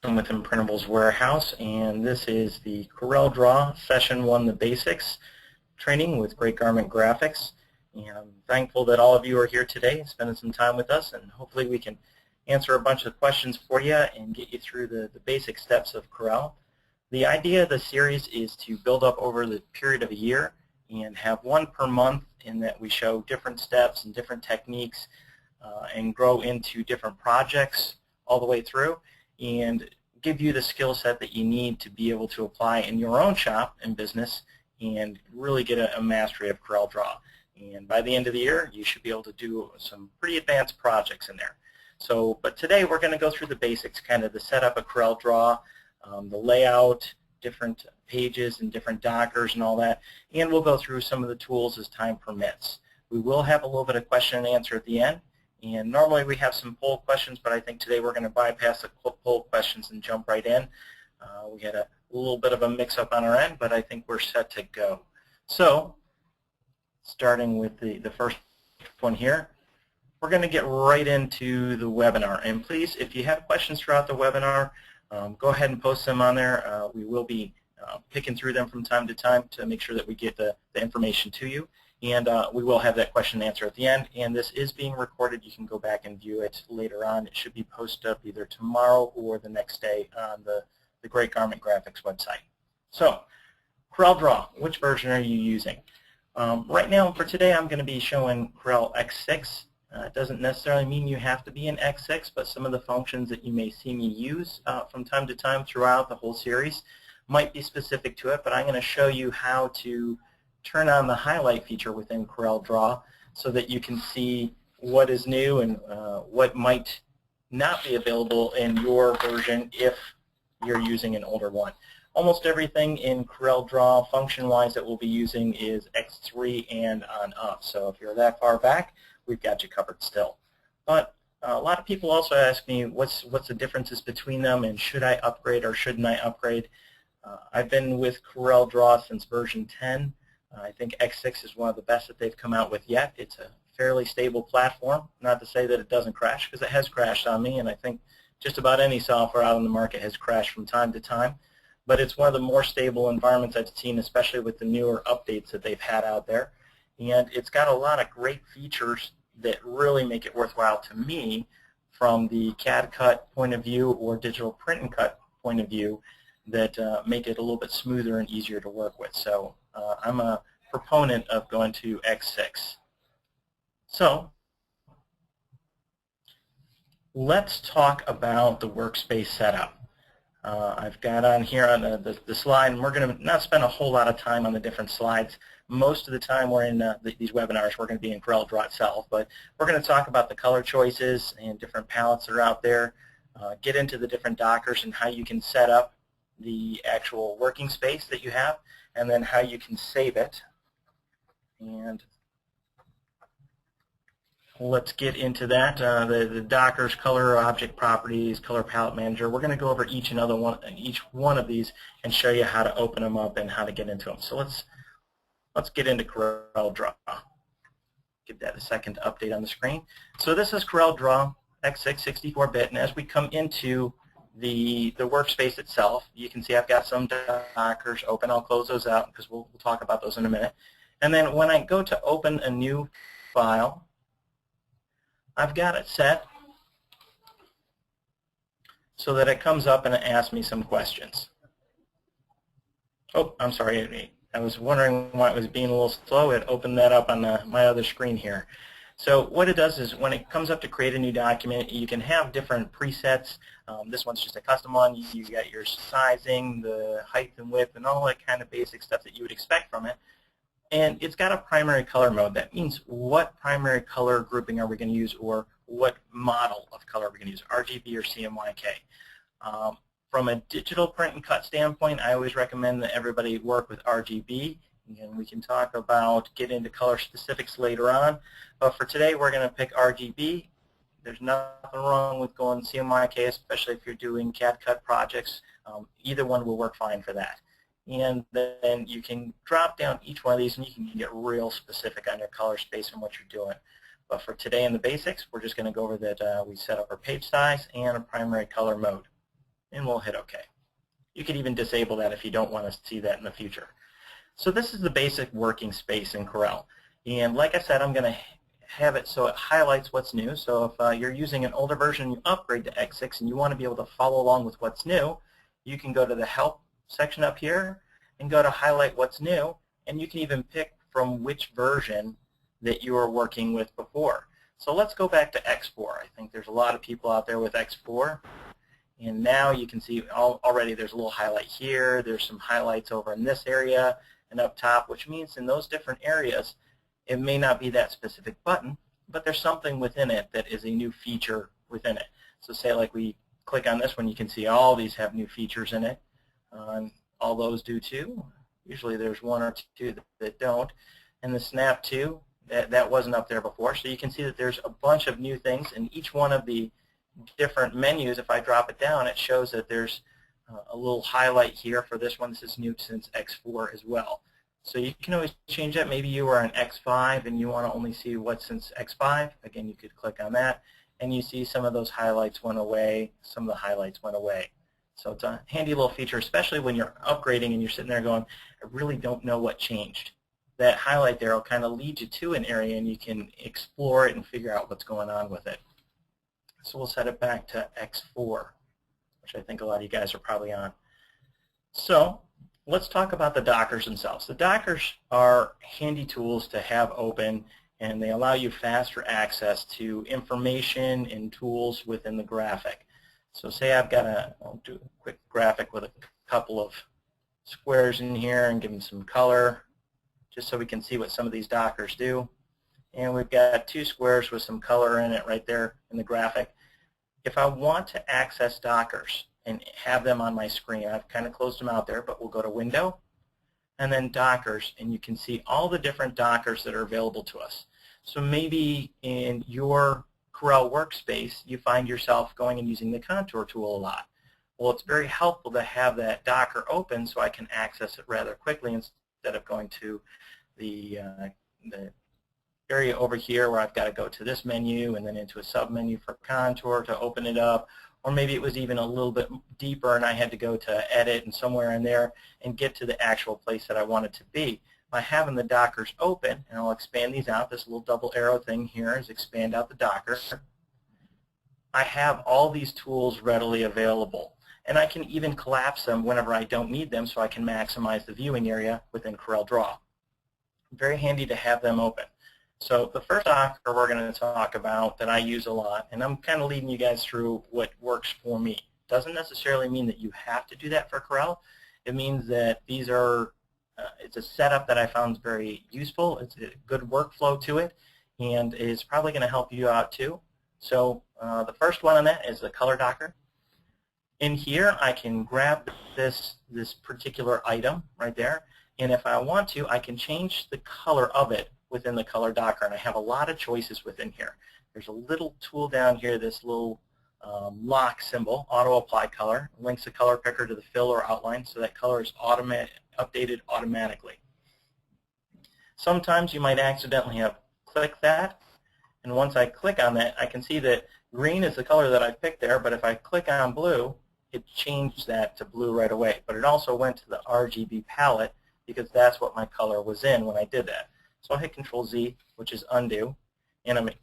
with Imprintables Warehouse, and this is the CorelDraw Session 1, the Basics training with Great Garment Graphics. And I'm thankful that all of you are here today, spending some time with us, and hopefully we can answer a bunch of questions for you and get you through the basic steps of Corel. The idea of the series is to build up over the period of a year and have one per month in that we show different steps and different techniques and grow into different projects all the way through and give you the skill set that you need to be able to apply in your own shop and business and really get a mastery of CorelDraw. And by the end of the year, you should be able to do some pretty advanced projects in there. So, but today we're going to go through the basics, kind of the setup of CorelDraw, the layout, different pages and different dockers and all that, and we'll go through some of the tools as time permits. We will have a little bit of question and answer at the end, and normally we have some poll questions, but I think today we're going to bypass the poll questions and jump right in. We had a little bit of a mix-up on our end, but I think we're set to go. So, starting with the first one here, we're going to get right into the webinar. And please, if you have questions throughout the webinar, go ahead and post them on there. We will be picking through them from time to time to make sure that we get the information to you. And we will have that question and answer at the end. And this is being recorded. You can go back and view it later on. It should be posted up either tomorrow or the next day on the Great Garment Graphics website. So, CorelDraw, which version are you using? Right now, for today, I'm going to be showing Corel X6. It doesn't necessarily mean you have to be in X6, but some of the functions that you may see me use from time to time throughout the whole series might be specific to it, but I'm going to show you how to turn on the highlight feature within CorelDraw so that you can see what is new and what might not be available in your version if you're using an older one. Almost everything in CorelDraw function-wise that we'll be using is X3 and on up. So if you're that far back, we've got you covered still. But a lot of people also ask me what's the differences between them and should I upgrade or shouldn't I upgrade. I've been with CorelDraw since version 10. I think X6 is one of the best that they've come out with yet. It's a fairly stable platform. Not to say that it doesn't crash, because it has crashed on me, and I think just about any software out on the market has crashed from time to time. But it's one of the more stable environments I've seen, especially with the newer updates that they've had out there. And it's got a lot of great features that really make it worthwhile to me from the CAD cut point of view or digital print and cut point of view that make it a little bit smoother and easier to work with. So I'm a proponent of going to X6. So let's talk about the workspace setup. I've got on here on the slide, and we're going to not spend a whole lot of time on the different slides. Most of the time we're in these webinars, we're going to be in CorelDraw itself, but we're going to talk about the color choices and different palettes that are out there, get into the different dockers and how you can set up the actual working space that you have, and then how you can save it. And let's get into that. The dockers, color object properties, color palette manager. We're going to go over each one of these and show you how to open them up and how to get into them. So let's get into CorelDraw. Give that a second to update on the screen. So this is CorelDraw X6 64-bit, and as we come into the workspace itself, you can see I've got some dockers open. I'll close those out because we'll talk about those in a minute. And then when I go to open a new file, I've got it set so that it comes up and it asks me some questions. Oh, I'm sorry. I was wondering why it was being a little slow. It opened that up on my other screen here. So what it does is when it comes up to create a new document, you can have different presets. This one's just a custom one. You got your sizing, the height and width, and all that kind of basic stuff that you would expect from it. And it's got a primary color mode. That means what primary color grouping are we going to use, or what model of color are we going to use, RGB or CMYK. From a digital print and cut standpoint, I always recommend that everybody work with RGB. And we can talk about get into color specifics later on. But for today, we're going to pick RGB. There's nothing wrong with going CMYK, especially if you're doing CAD cut projects. Either one will work fine for that. And then you can drop down each one of these and you can get real specific on your color space and what you're doing. But for today in the basics, we're just going to go over that we set up our page size and a primary color mode. and we'll hit OK. You could even disable that if you don't want to see that in the future. So this is the basic working space in Corel. And like I said, I'm going to have it so it highlights what's new. So if you're using an older version, you upgrade to X6 and you want to be able to follow along with what's new, you can go to the Help section up here and go to Highlight What's New, and you can even pick from which version that you were working with before. So let's go back to X4. I think there's a lot of people out there with X4. And now you can see already there's a little highlight here. There's some highlights over in this area and up top, which means in those different areas, it may not be that specific button, but there's something within it that is a new feature within it. So say like we click on this one, you can see all these have new features in it. All those do too. Usually there's one or two that don't. And the Snap to, that wasn't up there before. So you can see that there's a bunch of new things, and each one of the different menus, if I drop it down, it shows that there's a little highlight here for this one. This is new since X4 as well. So you can always change that. Maybe you are on X5 and you want to only see what's since X5. Again, you could click on that, and you see some of those highlights went away. Some of the highlights went away. So it's a handy little feature, especially when you're upgrading and you're sitting there going, I really don't know what changed. That highlight there will kind of lead you to an area, and you can explore it and figure out what's going on with it. So we'll set it back to X4, which I think a lot of you guys are probably on. So let's talk about the Dockers themselves. The Dockers are handy tools to have open, and they allow you faster access to information and tools within the graphic. So say I've got I'll do a quick graphic with a couple of squares in here and give them some color, just so we can see what some of these Dockers do. And we've got two squares with some color in it right there in the graphic. If I want to access Dockers and have them on my screen, I've kind of closed them out there, but we'll go to Window and then Dockers, and you can see all the different Dockers that are available to us. So maybe in your Corel Workspace, you find yourself going and using the Contour tool a lot. Well, it's very helpful to have that Docker open so I can access it rather quickly instead of going to the area over here where I've got to go to this menu and then into a sub-menu for Contour to open it up. Or maybe it was even a little bit deeper and I had to go to Edit and somewhere in there and get to the actual place that I want it to be. By having the Dockers open, and I'll expand these out, this little double arrow thing here is expand out the Docker. I have all these tools readily available. And I can even collapse them whenever I don't need them so I can maximize the viewing area within CorelDraw. Very handy to have them open. So the first Docker we're going to talk about that I use a lot, and I'm kind of leading you guys through what works for me. Doesn't necessarily mean that you have to do that for Corel. It means that these are, it's a setup that I found very useful. It's a good workflow to it, and is probably going to help you out too. So the first one on that is the Color Docker. In here, I can grab this particular item right there, and if I want to, I can change the color of it within the Color Docker, and I have a lot of choices within here. There's a little tool down here, this little lock symbol, Auto Apply Color, links the color picker to the fill or outline, so that color is updated automatically. Sometimes you might accidentally have clicked that, and once I click on that, I can see that green is the color that I picked there, but if I click on blue, it changed that to blue right away. But it also went to the RGB palette because that's what my color was in when I did that. So I'll hit Control-Z, which is undo, and I'm a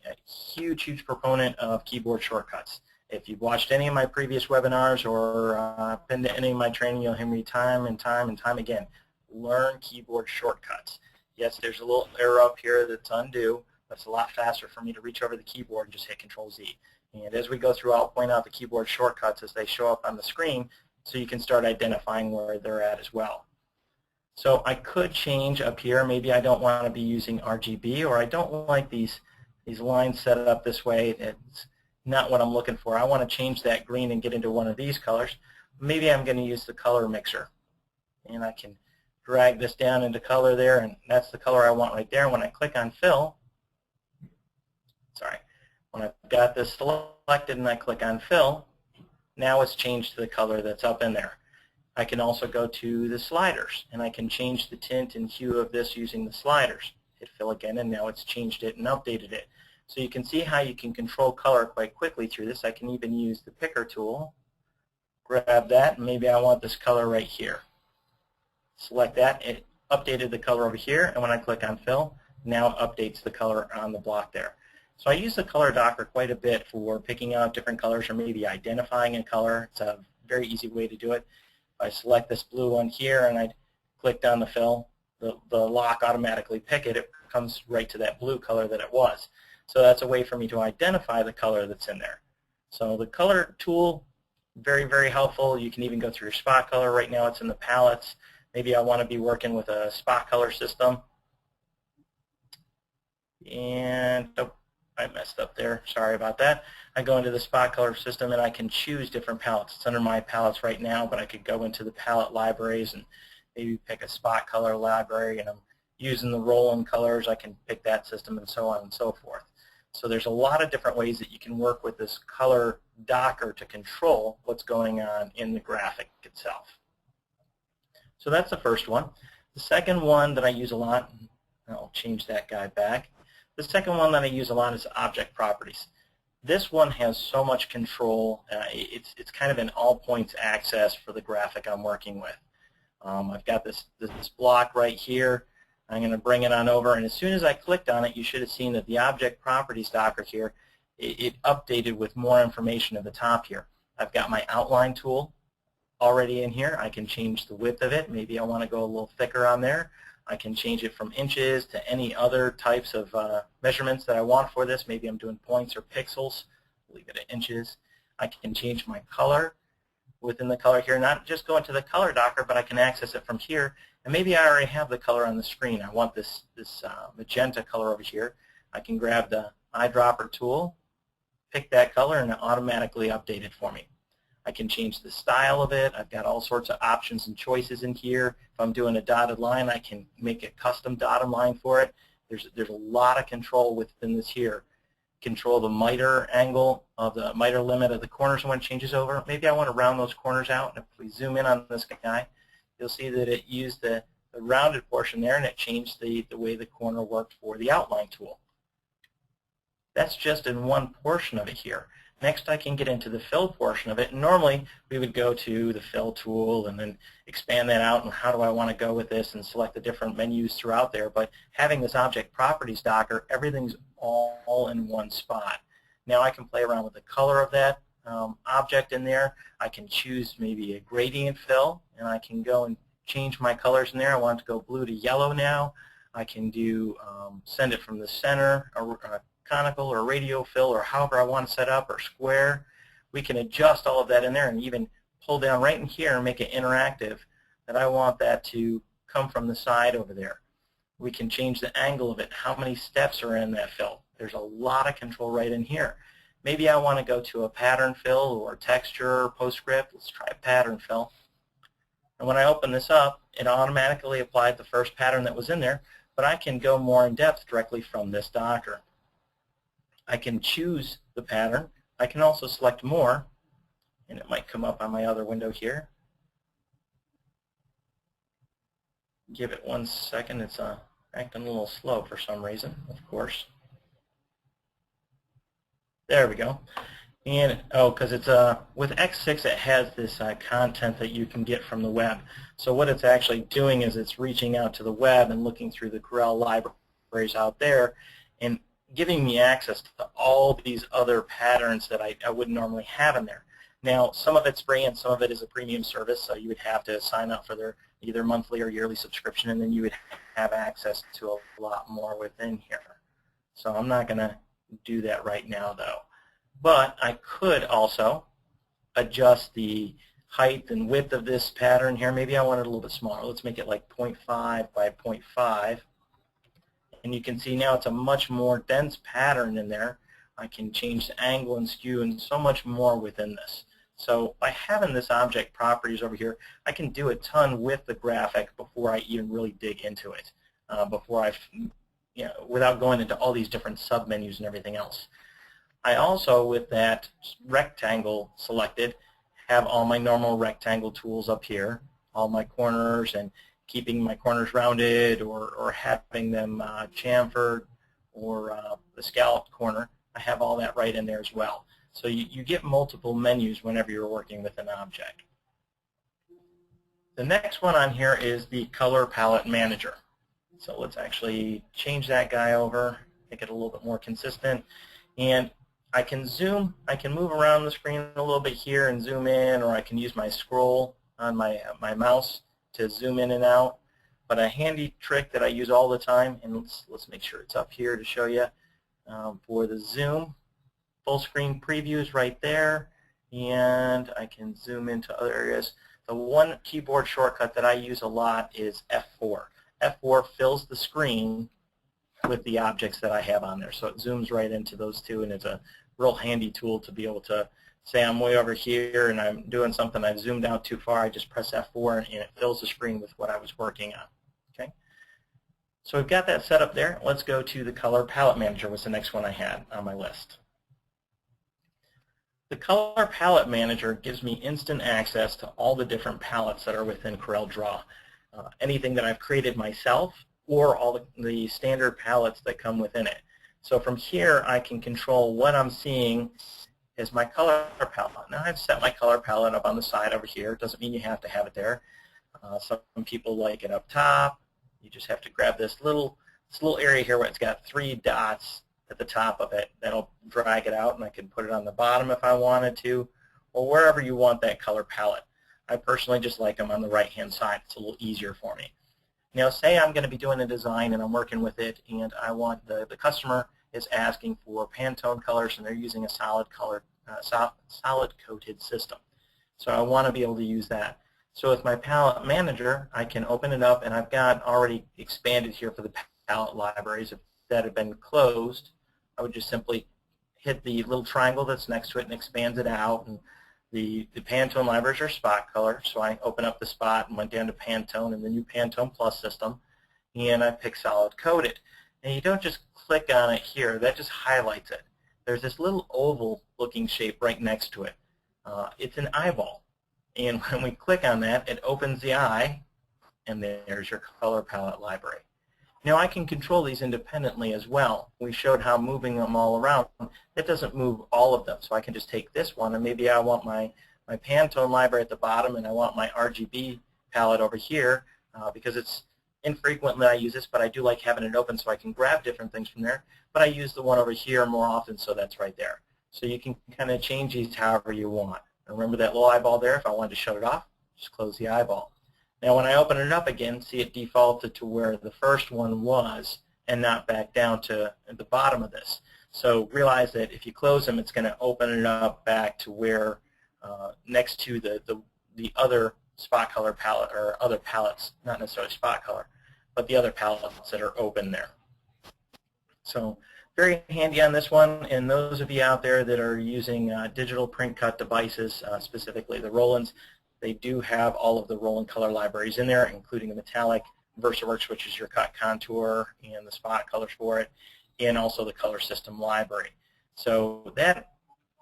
huge, huge proponent of keyboard shortcuts. If you've watched any of my previous webinars or been to any of my training, you'll hear me time and time and time again. Learn keyboard shortcuts. Yes, there's a little arrow up here that's undo, but it's a lot faster for me to reach over the keyboard and just hit Control-Z. And as we go through, I'll point out the keyboard shortcuts as they show up on the screen so you can start identifying where they're at as well. So I could change up here. Maybe I don't want to be using RGB, or I don't like these lines set up this way. It's not what I'm looking for. I want to change that green and get into one of these colors. Maybe I'm going to use the color mixer. And I can drag this down into color there, and that's the color I want right there. When I click on fill, when I've got this selected and I click on fill, now it's changed to the color that's up in there. I can also go to the sliders, and I can change the tint and hue of this using the sliders. Hit fill again, and now it's changed it and updated it. So you can see how you can control color quite quickly through this. I can even use the picker tool, grab that, and maybe I want this color right here. Select that. It updated the color over here, and when I click on fill, now it updates the color on the block there. So I use the color docker quite a bit for picking out different colors or maybe identifying a color. It's a very easy way to do it. If I select this blue one here and I click on the fill, the lock automatically pick it. It comes right to that blue color that it was. So that's a way for me to identify the color that's in there. So the color tool, very, very helpful. You can even go through your spot color. Right now it's in the palettes. Maybe I want to be working with a spot color system. And oh, I messed up there. Sorry about that. I go into the spot color system and I can choose different palettes. It's under my palettes right now, but I could go into the palette libraries and maybe pick a spot color library, and I'm using the roll-in colors. I can pick that system and so on and so forth. So there's a lot of different ways that you can work with this color docker to control what's going on in the graphic itself. So that's the first one. The second one that I use a lot, I'll change that guy back. The second one that I use a lot is object properties. This one has so much control. It's kind of an all points access for the graphic I'm working with. I've got this block right here. I'm going to bring it on over, and as soon as I clicked on it, you should have seen that the object properties docker here, it updated with more information at the top here. I've got my outline tool already in here. I can change the width of it. Maybe I want to go a little thicker on there. I can change it from inches to any other types of measurements that I want for this. Maybe I'm doing points or pixels. Leave it at inches. I can change my color within the color here, not just go into the color docker, but I can access it from here. And maybe I already have the color on the screen. I want this magenta color over here. I can grab the eyedropper tool, pick that color, and it automatically update it for me. I can change the style of it. I've got all sorts of options and choices in here. If I'm doing a dotted line, I can make a custom dotted line for it. There's a lot of control within this here. Control the miter angle of the miter limit of the corners when it changes over. Maybe I want to round those corners out. And if we zoom in on this guy, you'll see that it used the rounded portion there, and it changed the way the corner worked for the outline tool. That's just in one portion of it here. Next, I can get into the fill portion of it. And normally, we would go to the fill tool and then expand that out, and how do I want to go with this, and select the different menus throughout there. But having this object properties docker, everything's all in one spot. Now I can play around with the color of that object in there. I can choose maybe a gradient fill, and I can go and change my colors in there. I want it to go blue to yellow now. I can do send it from the center, or conical or radial fill, or however I want to set up, or square. We can adjust all of that in there and even pull down right in here and make it interactive, that I want that to come from the side over there. We can change the angle of it, how many steps are in that fill. There's a lot of control right in here. Maybe I want to go to a pattern fill or texture or postscript. Let's try a pattern fill. And when I open this up, it automatically applied the first pattern that was in there, but I can go more in depth directly from this docker. I can choose the pattern. I can also select more, and it might come up on my other window here. Give it 1 second. It's acting a little slow for some reason, of course. There we go. And because it's with X6, it has this content that you can get from the web. So what it's actually doing is it's reaching out to the web and looking through the Corel libraries out there and giving me access to all these other patterns that I wouldn't normally have in there. Now, some of it's free and some of it is a premium service, so you would have to sign up for their either monthly or yearly subscription, and then you would have access to a lot more within here. So I'm not going to do that right now, though. But I could also adjust the height and width of this pattern here. Maybe I want it a little bit smaller. Let's make it like 0.5 by 0.5. And you can see now it's a much more dense pattern in there. I can change the angle and skew and so much more within this. So by having this object properties over here, I can do a ton with the graphic before I even really dig into it, without going into all these different submenus and everything else. I also, with that rectangle selected, have all my normal rectangle tools up here, all my corners, and keeping my corners rounded, or having them chamfered, or the scalloped corner. I have all that right in there as well. So you get multiple menus whenever you're working with an object. The next one on here is the Color Palette Manager. So let's actually change that guy over, make it a little bit more consistent. And I can zoom, I can move around the screen a little bit here and zoom in, or I can use my scroll on my mouse to zoom in and out. But a handy trick that I use all the time, and let's make sure it's up here to show you, for the zoom, full screen preview is right there, and I can zoom into other areas. The one keyboard shortcut that I use a lot is F4. F4 fills the screen with the objects that I have on there, so it zooms right into those two, and it's a real handy tool to be able to say I'm way over here and I'm doing something, I've zoomed out too far, I just press F4 and it fills the screen with what I was working on. Okay, so we've got that set up there. Let's go to the Color Palette Manager, was the next one I had on my list. The Color Palette Manager gives me instant access to all the different palettes that are within CorelDraw. Anything that I've created myself, or all the standard palettes that come within it. So from here, I can control what I'm seeing as my color palette. Now I've set my color palette up on the side over here. It doesn't mean you have to have it there. Some people like it up top. You just have to grab this little area here where it's got 3 dots at the top of it. That'll drag it out, and I can put it on the bottom if I wanted to, or wherever you want that color palette. I personally just like them on the right-hand side. It's a little easier for me. Now, say I'm going to be doing a design and I'm working with it, and I want the customer is asking for Pantone colors, and they're using a solid coated system. So I want to be able to use that. So with my palette manager, I can open it up, and I've got already expanded here for the palette libraries. If that had been closed, I would just simply hit the little triangle that's next to it and expands it out. And the Pantone libraries are spot color, so I open up the spot and went down to Pantone and the new Pantone Plus system, and I pick solid coated. And you don't just click on it here, that just highlights it. There's this little oval looking shape right next to it. It's an eyeball, and when we click on that, it opens the eye, and there's your color palette library. Now I can control these independently as well. We showed how moving them all around, it doesn't move all of them. So I can just take this one, and maybe I want my Pantone library at the bottom, and I want my RGB palette over here, because it's infrequently I use this, but I do like having it open so I can grab different things from there. But I use the one over here more often, so that's right there. So you can kind of change these however you want. And remember that little eyeball there? If I wanted to shut it off, just close the eyeball. Now when I open it up again, see it defaulted to where the first one was and not back down to the bottom of this. So realize that if you close them, it's going to open it up back to where next to the other spot color palette, or other palettes, not necessarily spot color, but the other palettes that are open there. So very handy on this one, and those of you out there that are using digital print cut devices, specifically the Rolands, they do have all of the Roland color libraries in there, including the metallic, VersaWorks, which is your cut contour, and the spot colors for it, and also the color system library. So that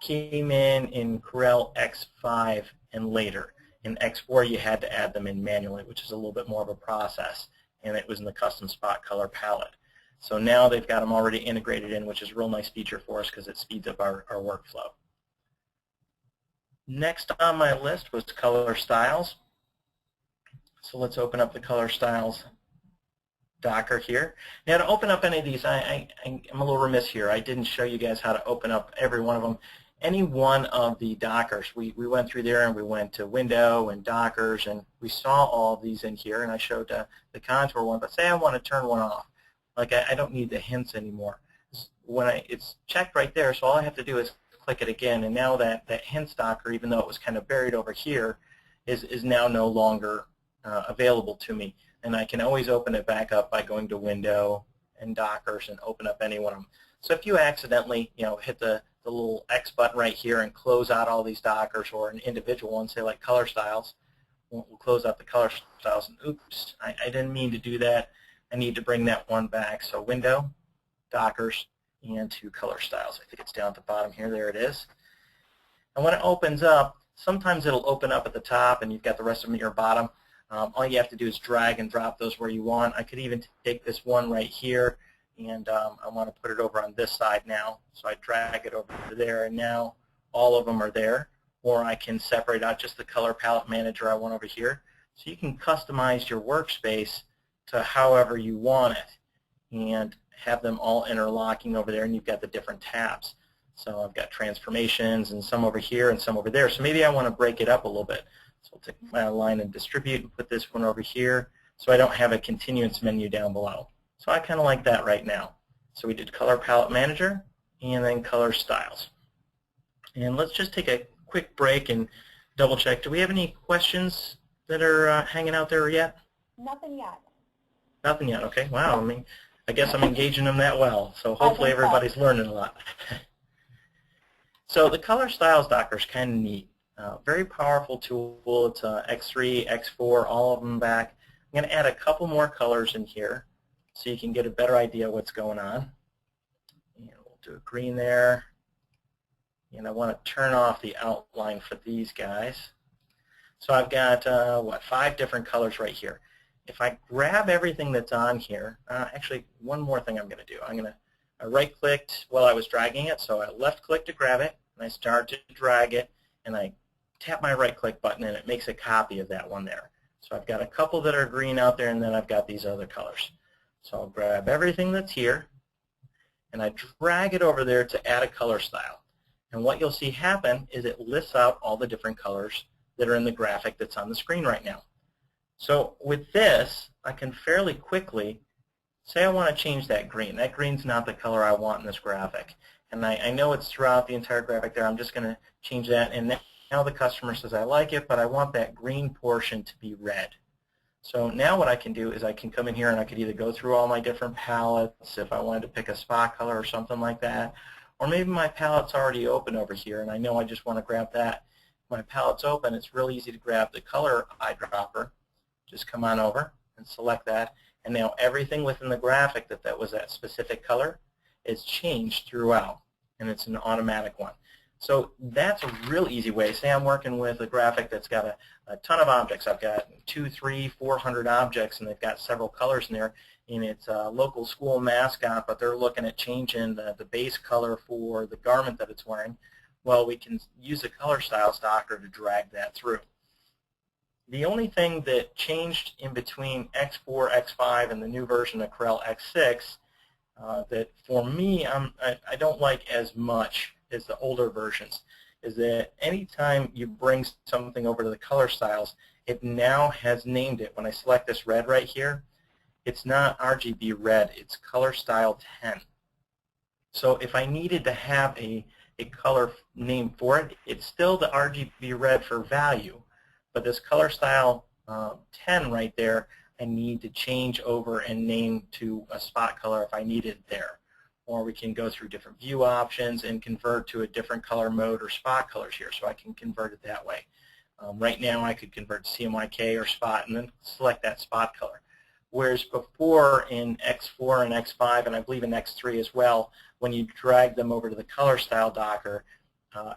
came in Corel X5 and later. In X4, you had to add them in manually, which is a little bit more of a process, and it was in the custom spot color palette. So now they've got them already integrated in, which is a real nice feature for us because it speeds up our workflow. Next on my list was color styles. So let's open up the color styles Docker here. Now to open up any of these, I'm a little remiss here. I didn't show you guys how to open up every one of them. Any one of the Dockers, we went through there and we went to Window and Dockers, and we saw all of these in here, and I showed the contour one. But say I want to turn one off. Like I don't need the hints anymore. It's checked right there, so all I have to do is click it again, and now that hints Docker, even though it was kind of buried over here, is now no longer available to me. And I can always open it back up by going to Window and Dockers and open up any one of them. So if you accidentally, hit the little X button right here and close out all these Dockers, or an individual one, say like color styles, we'll close out the color styles, and oops, I didn't mean to do that. I need to bring that one back. So Window, Dockers, and to color styles. I think it's down at the bottom here. There it is. And when it opens up, sometimes it'll open up at the top and you've got the rest of them at your bottom. All you have to do is drag and drop those where you want. I could even take this one right here, and I want to put it over on this side now. So I drag it over to there, and now all of them are there, or I can separate out just the color palette manager I want over here. So you can customize your workspace to however you want it and have them all interlocking over there, and you've got the different tabs. So I've got transformations and some over here and some over there. So maybe I want to break it up a little bit. So I'll take my align and distribute and put this one over here so I don't have a continuance menu down below. So I kind of like that right now. So we did color palette manager and then color styles. And let's just take a quick break and double check. Do we have any questions that are hanging out there yet? Nothing yet. Nothing yet. Okay. Wow. I guess I'm engaging them that well. So hopefully everybody's learning a lot. So the color styles docker is kind of neat. Very powerful tool. It's X3, X4, all of them back. I'm going to add a couple more colors in here so you can get a better idea of what's going on. And we'll do a green there. And I want to turn off the outline for these guys. So I've got, 5 different colors right here. If I grab everything that's on here, actually one more thing I'm going to do. I right-clicked while I was dragging it, so I left-click to grab it, and I start to drag it, and I tap my right-click button, and it makes a copy of that one there. So I've got a couple that are green out there, and then I've got these other colors. So I'll grab everything that's here, and I drag it over there to add a color style. And what you'll see happen is it lists out all the different colors that are in the graphic that's on the screen right now. So with this, I can fairly quickly say I want to change that green. That green's not the color I want in this graphic. And I know it's throughout the entire graphic there. I'm just going to change that. And now the customer says I like it, but I want that green portion to be red. So now what I can do is I can come in here and I could either go through all my different palettes if I wanted to pick a spot color or something like that. Or maybe my palette's already open over here and I know I just want to grab that. When my palette's open, it's really easy to grab the color eyedropper. Just come on over and select that. And now everything within the graphic that was that specific color is changed throughout. And it's an automatic one. So that's a real easy way. Say I'm working with a graphic that's got a ton of objects. I've got 200, 300, 400 objects, and they've got several colors in there. And it's a local school mascot, but they're looking at changing the base color for the garment that it's wearing. Well, we can use the color styles docker to drag that through. The only thing that changed in between X4, X5, and the new version of Corel X6 that for me I don't like as much as the older versions is that anytime you bring something over to the color styles, it now has named it. When I select this red right here, it's not RGB red, it's color style 10. So if I needed to have a color name for it, it's still the RGB red for value. But this color style 10 right there, I need to change over and name to a spot color if I need it there. Or we can go through different view options and convert to a different color mode or spot colors here, so I can convert it that way. Right now I could convert to CMYK or spot and then select that spot color. Whereas before in X4 and X5, and I believe in X3 as well, when you drag them over to the color style docker,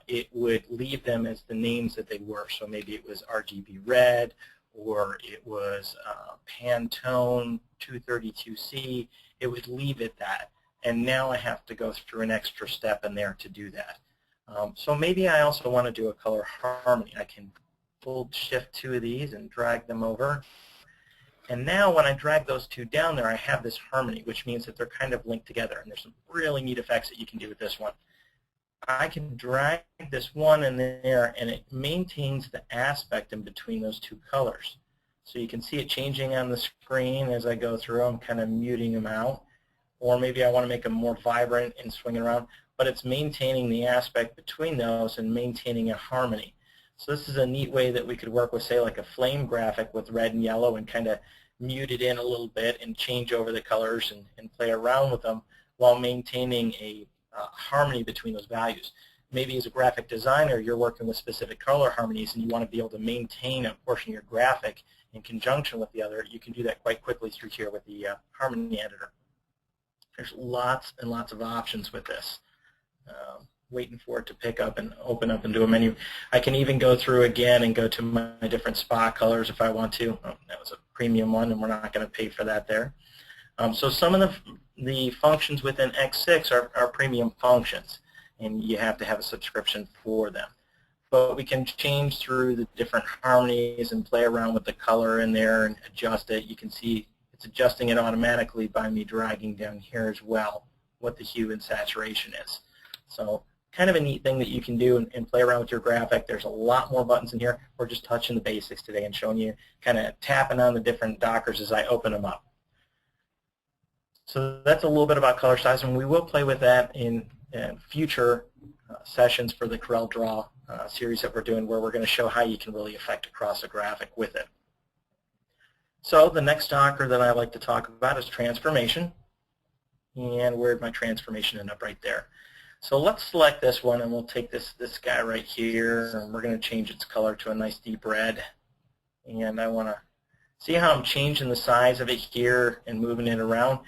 it would leave them as the names that they were. So maybe it was RGB red, or it was Pantone 232C. It would leave it that. And now I have to go through an extra step in there to do that. So maybe I also want to do a color harmony. I can hold shift 2 of these and drag them over. And now when I drag those two down there, I have this harmony, which means that they're kind of linked together. And there's some really neat effects that you can do with this one. I can drag this one in there, and it maintains the aspect in between those two colors. So you can see it changing on the screen as I go through. I'm kind of muting them out. Or maybe I want to make them more vibrant and swing it around. But it's maintaining the aspect between those and maintaining a harmony. So this is a neat way that we could work with, say, like a flame graphic with red and yellow and kind of mute it in a little bit and change over the colors and play around with them while maintaining a harmony between those values. Maybe as a graphic designer, you're working with specific color harmonies and you want to be able to maintain a portion of your graphic in conjunction with the other. You can do that quite quickly through here with the harmony editor. There's lots and lots of options with this. Waiting for it to pick up and open up into a menu. I can even go through again and go to my different spot colors if I want to. Oh, that was a premium one, and we're not going to pay for that there. So some of the functions within X6 are premium functions. and you have to have a subscription for them. But we can change through the different harmonies and play around with the color in there and adjust it. You can see it's adjusting it automatically by me dragging down here as well what the hue and saturation is. So kind of a neat thing that you can do and play around with your graphic. There's a lot more buttons in here. We're just touching the basics today and showing you, kind of tapping on the different dockers as I open them up. So that's a little bit about color size, and we will play with that in future sessions for the CorelDraw series that we're doing, where we're going to show how you can really affect across a graphic with it. So the next docker that I like to talk about is transformation. And where'd my transformation end up? Right there. So let's select this one, and we'll take this guy right here, and we're going to change its color to a nice deep red. And I want to see how I'm changing the size of it here and moving it around.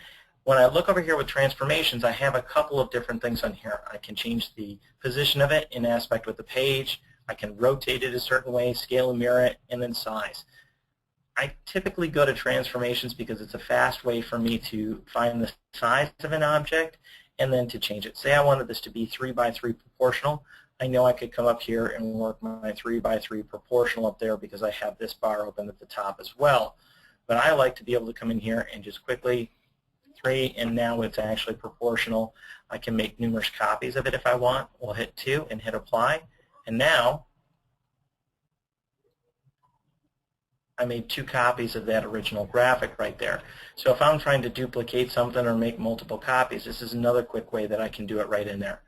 When I look over here with transformations, I have a couple of different things on here. I can change the position of it in aspect with the page. I can rotate it a certain way, scale and mirror it, and then size. I typically go to transformations because it's a fast way for me to find the size of an object and then to change it. Say I wanted this to be 3x3 proportional. I know I could come up here and work my 3x3 proportional up there because I have this bar open at the top as well. But I like to be able to come in here and just quickly 3, and now it's actually proportional. I can make numerous copies of it if I want. We'll hit 2 and hit apply. And now I made 2 copies of that original graphic right there. So if I'm trying to duplicate something or make multiple copies, this is another quick way that I can do it right in there.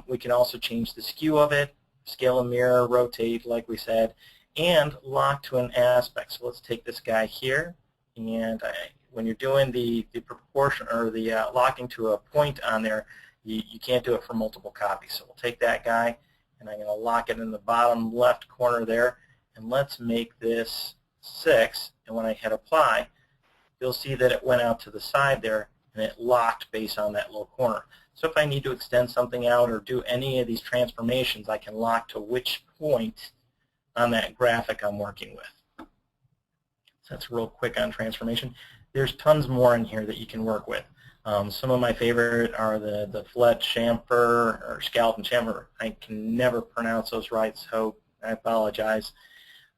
We can also change the skew of it, scale and mirror, rotate like we said, and lock to an aspect. So let's take this guy here, and when you're doing the proportion or the locking to a point on there, you can't do it for multiple copies. So we'll take that guy, and I'm going to lock it in the bottom left corner there, and let's make this 6, and when I hit apply, you'll see that it went out to the side there and it locked based on that little corner. So if I need to extend something out or do any of these transformations, I can lock to which point on that graphic I'm working with. So that's real quick on transformation. There's tons more in here that you can work with. Some of my favorite are the flet chamfer or scallop and chamfer. I can never pronounce those right, so I apologize.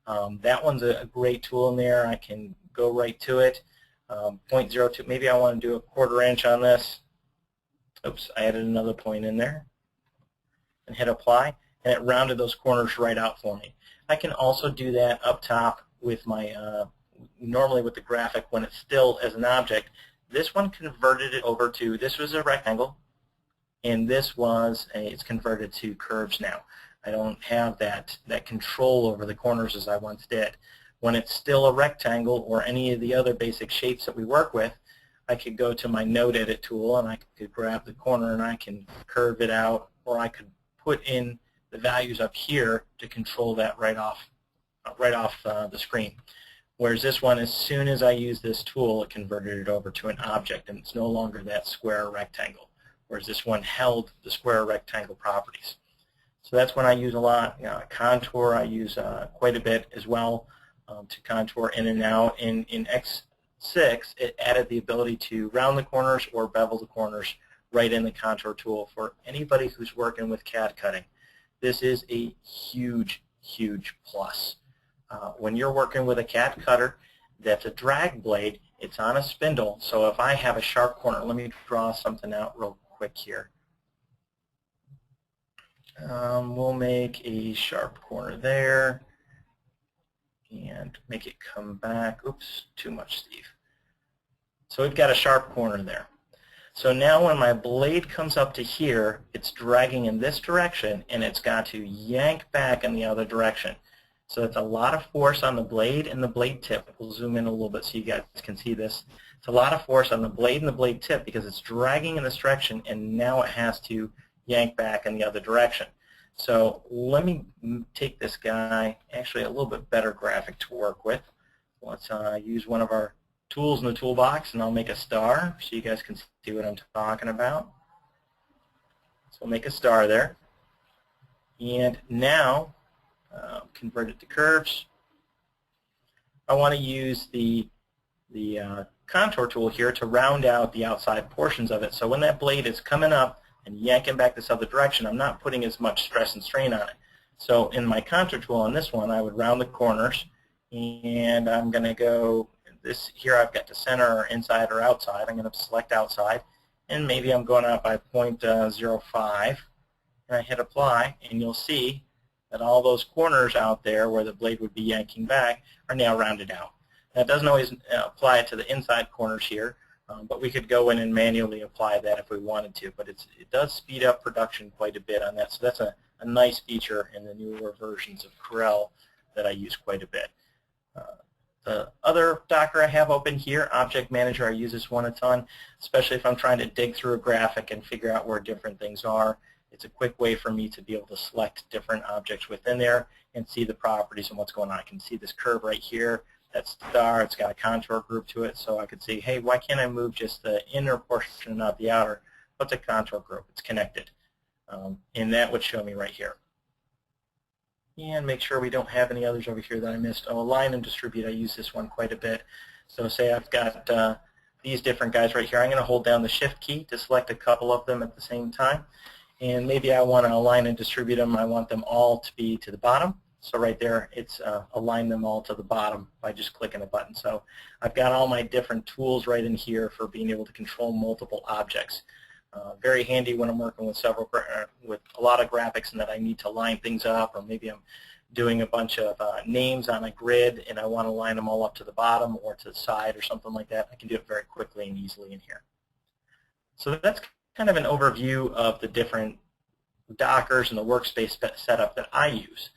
That one's a great tool in there. I can go right to it. 0.02, maybe I want to do a 1/4 inch on this. Oops, I added another point in there. And hit apply, and it rounded those corners right out for me. I can also do that up top with my, normally with the graphic when it's still as an object. This one converted it over to, this was a rectangle, and this was, it's converted to curves now. I don't have that control over the corners as I once did. When it's still a rectangle or any of the other basic shapes that we work with, I could go to my node edit tool and I could grab the corner and I can curve it out, or I could put in the values up here to control that right off the screen. Whereas this one, as soon as I use this tool, it converted it over to an object, and it's no longer that square or rectangle. Whereas this one held the square or rectangle properties. So that's when I use a lot. Contour I use quite a bit as well to contour in and out. In X6, it added the ability to round the corners or bevel the corners right in the contour tool for anybody who's working with CAD cutting. This is a huge, huge plus. When you're working with a CAD cutter that's a drag blade, it's on a spindle. So if I have a sharp corner, let me draw something out real quick here. We'll make a sharp corner there and make it come back. Oops, too much, Steve. So we've got a sharp corner there. So now when my blade comes up to here, it's dragging in this direction, and it's got to yank back in the other direction. So it's a lot of force on the blade and the blade tip. We'll zoom in a little bit so you guys can see this. It's a lot of force on the blade and the blade tip because it's dragging in this direction, and now it has to yank back in the other direction. So let me take this guy, actually a little bit better graphic to work with. Let's use one of our tools in the toolbox, and I'll make a star so you guys can see what I'm talking about. So we'll make a star there. And now, convert it to curves. I want to use the contour tool here to round out the outside portions of it. So when that blade is coming up, and yanking back this other direction, I'm not putting as much stress and strain on it. So in my contour tool on this one, I would round the corners, and I'm going to go this here. I've got to center or inside or outside. I'm going to select outside, and maybe I'm going out by 0.05, and I hit apply, and you'll see that all those corners out there where the blade would be yanking back are now rounded out. Now, it doesn't always apply it to the inside corners here, but we could go in and manually apply that if we wanted to. But it does speed up production quite a bit on that. So that's a nice feature in the newer versions of Corel that I use quite a bit. The other docker I have open here, Object Manager, I use this one a ton, especially if I'm trying to dig through a graphic and figure out where different things are. It's a quick way for me to be able to select different objects within there and see the properties and what's going on. I can see this curve right here, that star, it's got a contour group to it, so I could see, hey, why can't I move just the inner portion and not the outer? What's a contour group? It's connected. And that would show me right here. And make sure we don't have any others over here that I missed. Oh, align and distribute, I use this one quite a bit. So say I've got these different guys right here. I'm going to hold down the Shift key to select a couple of them at the same time. And maybe I want to align and distribute them. I want them all to be to the bottom. So right there, it's align them all to the bottom by just clicking a button. So I've got all my different tools right in here for being able to control multiple objects. Very handy when I'm working with with a lot of graphics and that I need to line things up, or maybe I'm doing a bunch of names on a grid and I want to line them all up to the bottom or to the side or something like that. I can do it very quickly and easily in here. So that's kind of an overview of the different Dockers and the workspace setup that I use.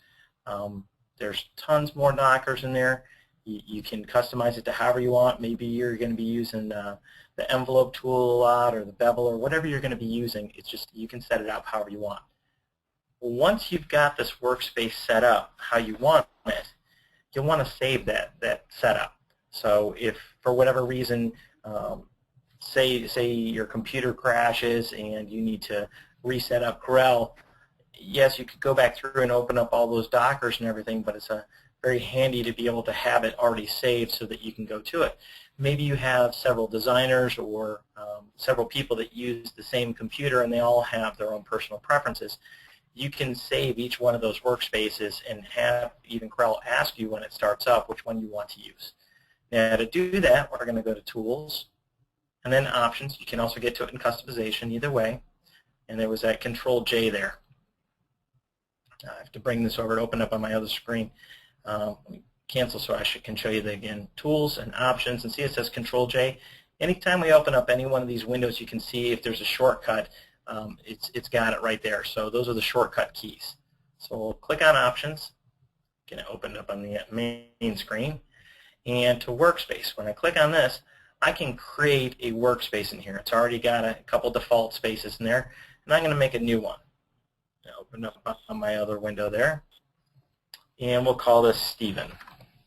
There's tons more Dockers in there. You can customize it to however you want. Maybe you're going to be using the envelope tool a lot, or the bevel, or whatever you're going to be using. It's just you can set it up however you want. Once you've got this workspace set up how you want it, you'll want to save that setup. So if for whatever reason, say your computer crashes and you need to reset up Corel, yes, you could go back through and open up all those Dockers and everything, but it's very handy to be able to have it already saved so that you can go to it. Maybe you have several designers or several people that use the same computer and they all have their own personal preferences. You can save each one of those workspaces and have even Corel ask you when it starts up which one you want to use. Now to do that, we're going to go to Tools and then Options. You can also get to it in Customization either way. And there was that Control-J there. I have to bring this over to open up on my other screen. Let me cancel so I can show you again. Tools and Options, and see it says Control-J. Anytime we open up any one of these windows, you can see if there's a shortcut, it's got it right there. So those are the shortcut keys. So we'll click on Options. Going to open it up on the main screen. And to Workspace, when I click on this, I can create a workspace in here. It's already got a couple default spaces in there, and I'm going to make a new one. I'll open up on my other window there, and we'll call this Steven.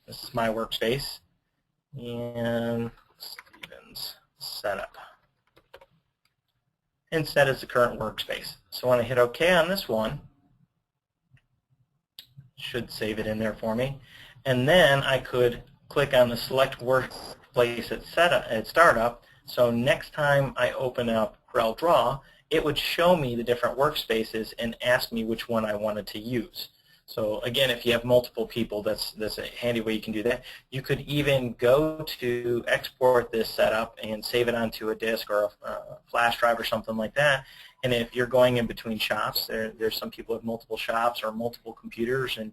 This is my workspace, and Steven's setup. And set as the current workspace. So when I hit OK on this one, it should save it in there for me, and then I could click on the Select Workspace at Startup. So next time I open up CorelDraw, it would show me the different workspaces and ask me which one I wanted to use. So again, if you have multiple people, that's a handy way you can do that. You could even go to export this setup and save it onto a disk or a flash drive or something like that. And if you're going in between shops, there's some people with multiple shops or multiple computers, and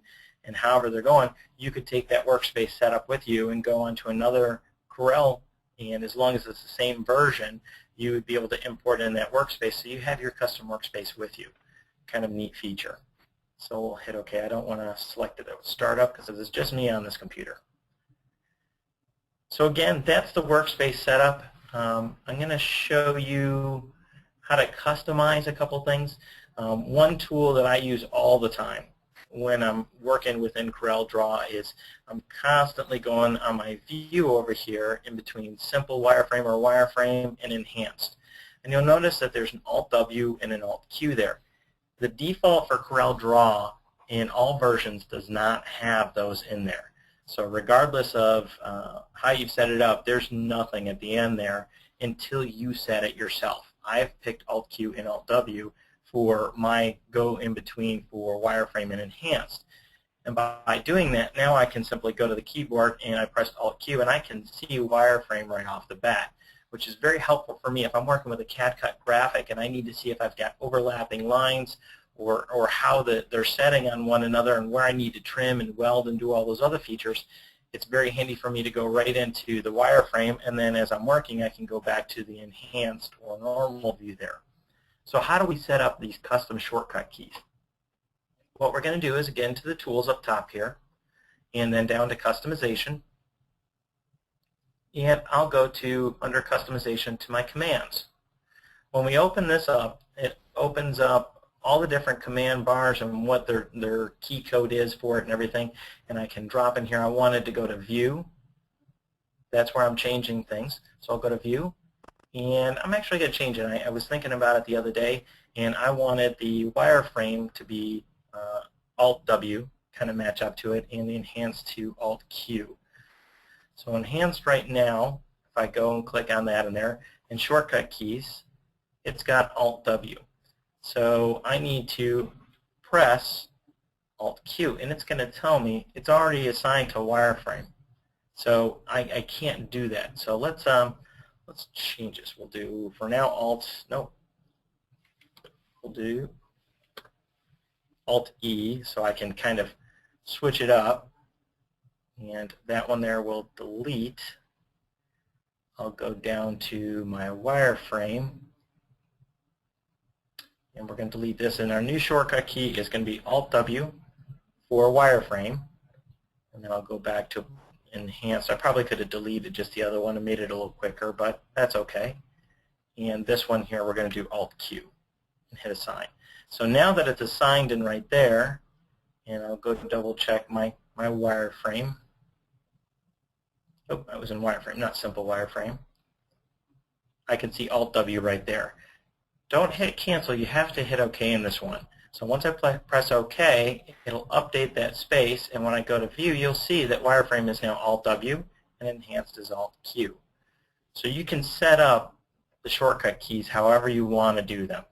however they're going, you could take that workspace setup with you and go onto another Corel, and as long as it's the same version, you would be able to import in that workspace so you have your custom workspace with you. Kind of neat feature. So we'll hit OK. I don't want to select it at startup because it's just me on this computer. So again, that's the workspace setup. I'm going to show you how to customize a couple things. One tool that I use all the time when I'm working within CorelDraw is I'm constantly going on my view over here in between simple wireframe or wireframe and enhanced. And you'll notice that there's an Alt-W and an Alt-Q there. The default for CorelDraw in all versions does not have those in there. So regardless of how you've set it up, there's nothing at the end there until you set it yourself. I've picked Alt-Q and Alt-W for my go in between for wireframe and enhanced. And by doing that, now I can simply go to the keyboard and I press Alt-Q and I can see wireframe right off the bat, which is very helpful for me if I'm working with a CAD-cut graphic and I need to see if I've got overlapping lines or how they're setting on one another and where I need to trim and weld and do all those other features. It's very handy for me to go right into the wireframe, and then as I'm working I can go back to the enhanced or normal view there. So how do we set up these custom shortcut keys? What we're going to do is get into the tools up top here and then down to customization, and I'll go to under customization to my commands. When we open this up, it opens up all the different command bars and what their key code is for it and everything, and I can drop in here. I wanted to go to view. That's where I'm changing things. So I'll go to view, and I'm actually going to change it. I was thinking about it the other day, and I wanted the wireframe to be Alt-W, kind of match up to it, and the enhanced to Alt-Q. So enhanced right now, if I go and click on that in there, and shortcut keys, it's got Alt-W. So I need to press Alt-Q, and it's going to tell me it's already assigned to wireframe. So I can't do that. So let's change this. We'll do for now we'll do Alt-E, so I can kind of switch it up. And that one there will delete. I'll go down to my wireframe, and we're going to delete this. And our new shortcut key is going to be Alt-W for wireframe. And then I'll go back to enhanced. I probably could have deleted just the other one and made it a little quicker, but that's okay. And this one here, we're going to do Alt-Q and hit assign. So now that it's assigned in right there, and I'll go double check my wireframe. Oh, I was in wireframe, not simple wireframe. I can see Alt-W right there. Don't hit cancel. You have to hit OK in this one. So once I press OK, it'll update that space, and when I go to view, you'll see that wireframe is now Alt-W and enhanced is Alt-Q. So you can set up the shortcut keys however you want to do them.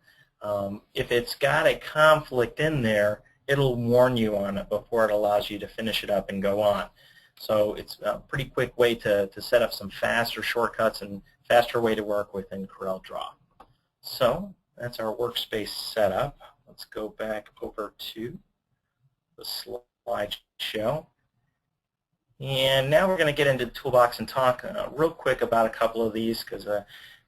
If it's got a conflict in there, it'll warn you on it before it allows you to finish it up and go on. So it's a pretty quick way to set up some faster shortcuts and faster way to work within CorelDraw. So that's our workspace setup. Let's go back over to the slideshow. And now we're going to get into the toolbox and talk real quick about a couple of these because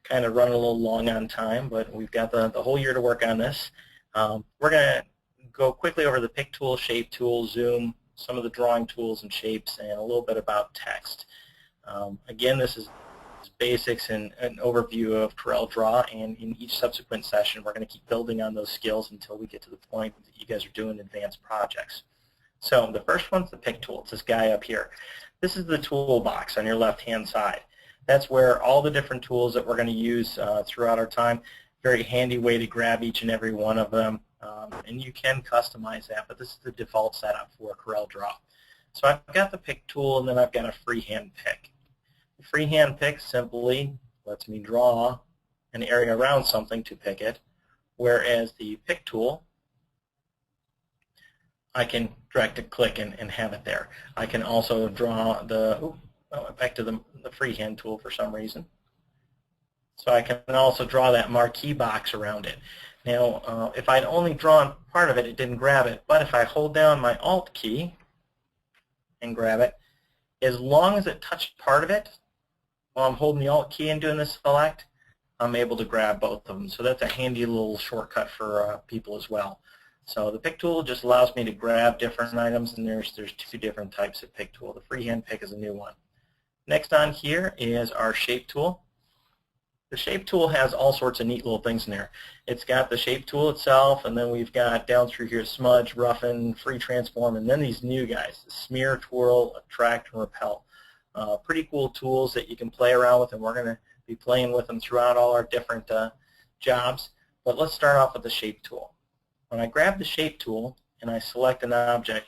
kind of run a little long on time, but we've got the whole year to work on this. We're going to go quickly over the pick tool, shape tool, zoom, some of the drawing tools and shapes, and a little bit about text. Again, this is basics and an overview of CorelDraw, and in each subsequent session we're going to keep building on those skills until we get to the point that you guys are doing advanced projects. So the first one's the pick tool. It's this guy up here. This is the toolbox on your left-hand side. That's where all the different tools that we're going to use throughout our time. Very handy way to grab each and every one of them, and you can customize that, but this is the default setup for CorelDraw. So I've got the pick tool, and then I've got a freehand pick. The freehand pick simply lets me draw an area around something to pick it, whereas the pick tool, I can drag to click and have it there. I can also draw the, back to the freehand tool for some reason. So I can also draw that marquee box around it. Now, if I'd only drawn part of it, it didn't grab it. But if I hold down my Alt key and grab it, as long as it touched part of it, while I'm holding the Alt key and doing this select, I'm able to grab both of them. So that's a handy little shortcut for people as well. So the pick tool just allows me to grab different items, and there's two different types of pick tool. The freehand pick is a new one. Next on here is our shape tool. The shape tool has all sorts of neat little things in there. It's got the shape tool itself, and then we've got down through here smudge, roughen, free transform, and then these new guys, the smear, twirl, attract, and repel. Pretty cool tools that you can play around with, and we're going to be playing with them throughout all our different jobs. But let's start off with the shape tool. When I grab the shape tool and I select an object,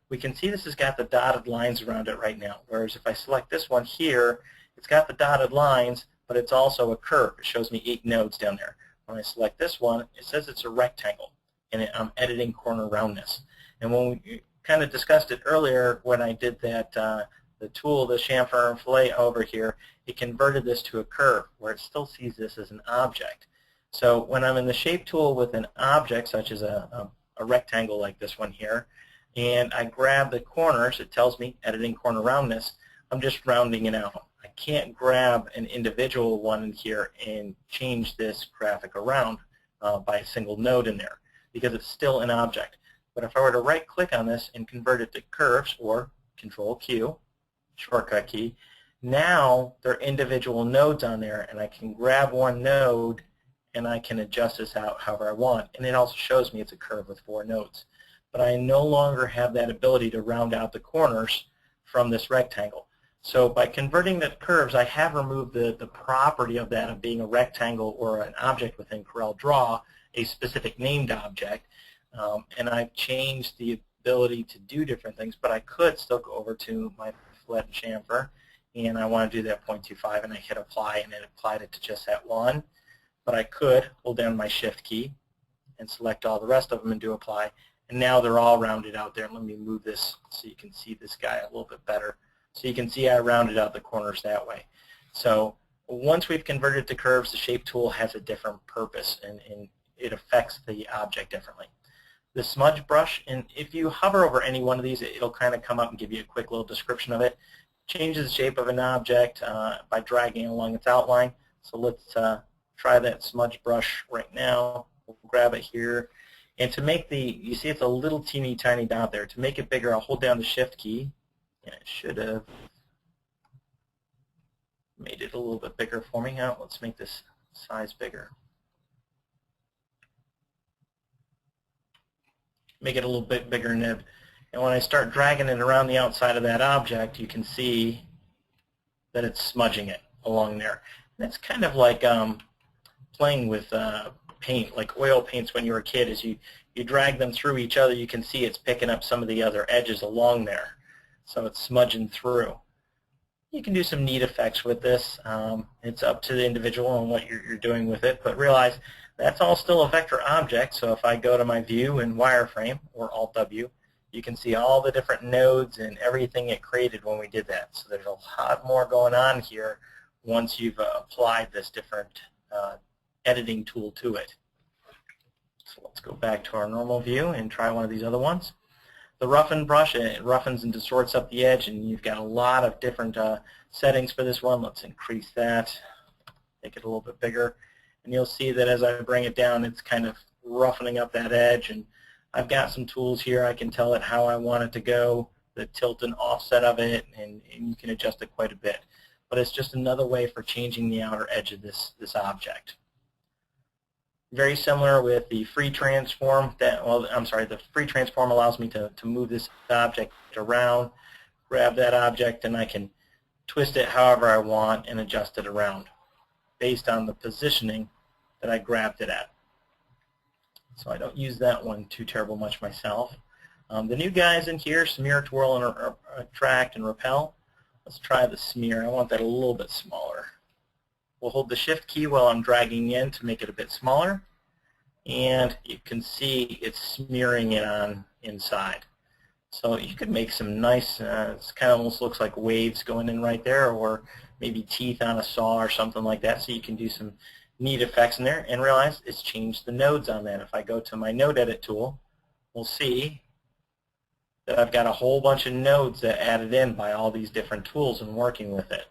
we can see this has got the dotted lines around it right now, whereas if I select this one here, it's got the dotted lines, but it's also a curve. It shows me 8 nodes down there. When I select this one, it says it's a rectangle, and I'm editing corner roundness. And when we kind of discussed it earlier, when I did that, the tool, the chamfer and fillet over here, it converted this to a curve where it still sees this as an object. So when I'm in the shape tool with an object, such as a rectangle like this one here, and I grab the corners, it tells me editing corner roundness, I'm just rounding it out. I can't grab an individual one in here and change this graphic around by a single node in there because it's still an object. But if I were to right-click on this and convert it to curves, or Control-Q, shortcut key, now there are individual nodes on there, and I can grab one node and I can adjust this out however I want. And it also shows me it's a curve with 4 nodes. But I no longer have that ability to round out the corners from this rectangle. So by converting the curves, I have removed the property of that of being a rectangle or an object within CorelDraw, a specific named object, and I've changed the ability to do different things, but I could still go over to my fillet and chamfer, and I want to do that 0.25, and I hit apply, and it applied it to just that one. But I could hold down my shift key and select all the rest of them and do apply, and now they're all rounded out there. Let me move this so you can see this guy a little bit better. So you can see I rounded out the corners that way. So once we've converted to curves, the shape tool has a different purpose, and it affects the object differently. The smudge brush, and if you hover over any one of these, it'll kind of come up and give you a quick little description of it. Changes the shape of an object by dragging along its outline. So let's try that smudge brush right now. We'll grab it here. And to make you see it's a little teeny tiny dot there. To make it bigger, I'll hold down the shift key. And it should have made it a little bit bigger for me. Now let's make this size bigger. Make it a little bit bigger nib. And when I start dragging it around the outside of that object, you can see that it's smudging it along there. And it's kind of like playing with paint, like oil paints when you were a kid. As you drag them through each other, you can see it's picking up some of the other edges along there. So it's smudging through. You can do some neat effects with this. It's up to the individual and what you're doing with it, but realize that's all still a vector object. So if I go to my view in wireframe, or Alt-W, you can see all the different nodes and everything it created when we did that. So there's a lot more going on here once you've applied this different editing tool to it. So let's go back to our normal view and try one of these other ones. The roughen brush, it roughens and distorts up the edge, and you've got a lot of different settings for this one. Let's increase that, make it a little bit bigger, and you'll see that as I bring it down, it's kind of roughening up that edge. And I've got some tools here. I can tell it how I want it to go, the tilt and offset of it, and you can adjust it quite a bit. But it's just another way for changing the outer edge of this object. Very similar with the free transform. The free transform allows me to move this object around, grab that object, and I can twist it however I want and adjust it around based on the positioning that I grabbed it at. So I don't use that one too terrible much myself. The new guys in here, smear, twirl, and attract, and repel. Let's try the smear. I want that a little bit smaller. We'll hold the shift key while I'm dragging in to make it a bit smaller, and you can see it's smearing it on inside. So you could make some nice, it kind of almost looks like waves going in right there, or maybe teeth on a saw or something like that, so you can do some neat effects in there. And realize it's changed the nodes on that. If I go to my node edit tool, we'll see that I've got a whole bunch of nodes that added in by all these different tools and working with it.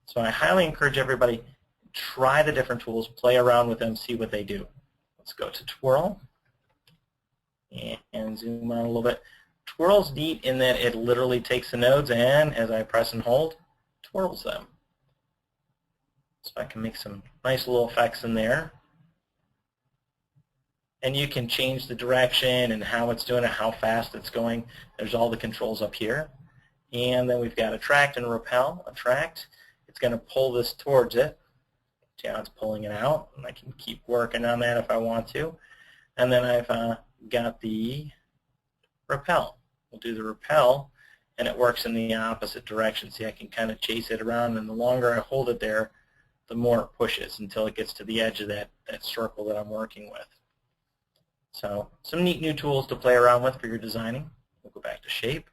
So I highly encourage everybody, try the different tools, play around with them, see what they do. Let's go to twirl and zoom out a little bit. Twirl's neat in that it literally takes the nodes and, as I press and hold, twirls them. So I can make some nice little effects in there. And you can change the direction and how it's doing it, how fast it's going. There's all the controls up here. And then we've got attract and repel. Attract, it's going to pull this towards it. See how it's pulling it out, and I can keep working on that if I want to. And then I've got the repel. We'll do the repel, and it works in the opposite direction. See, I can kind of chase it around, and the longer I hold it there, the more it pushes until it gets to the edge of that circle that I'm working with. So some neat new tools to play around with for your designing. We'll go back to shape.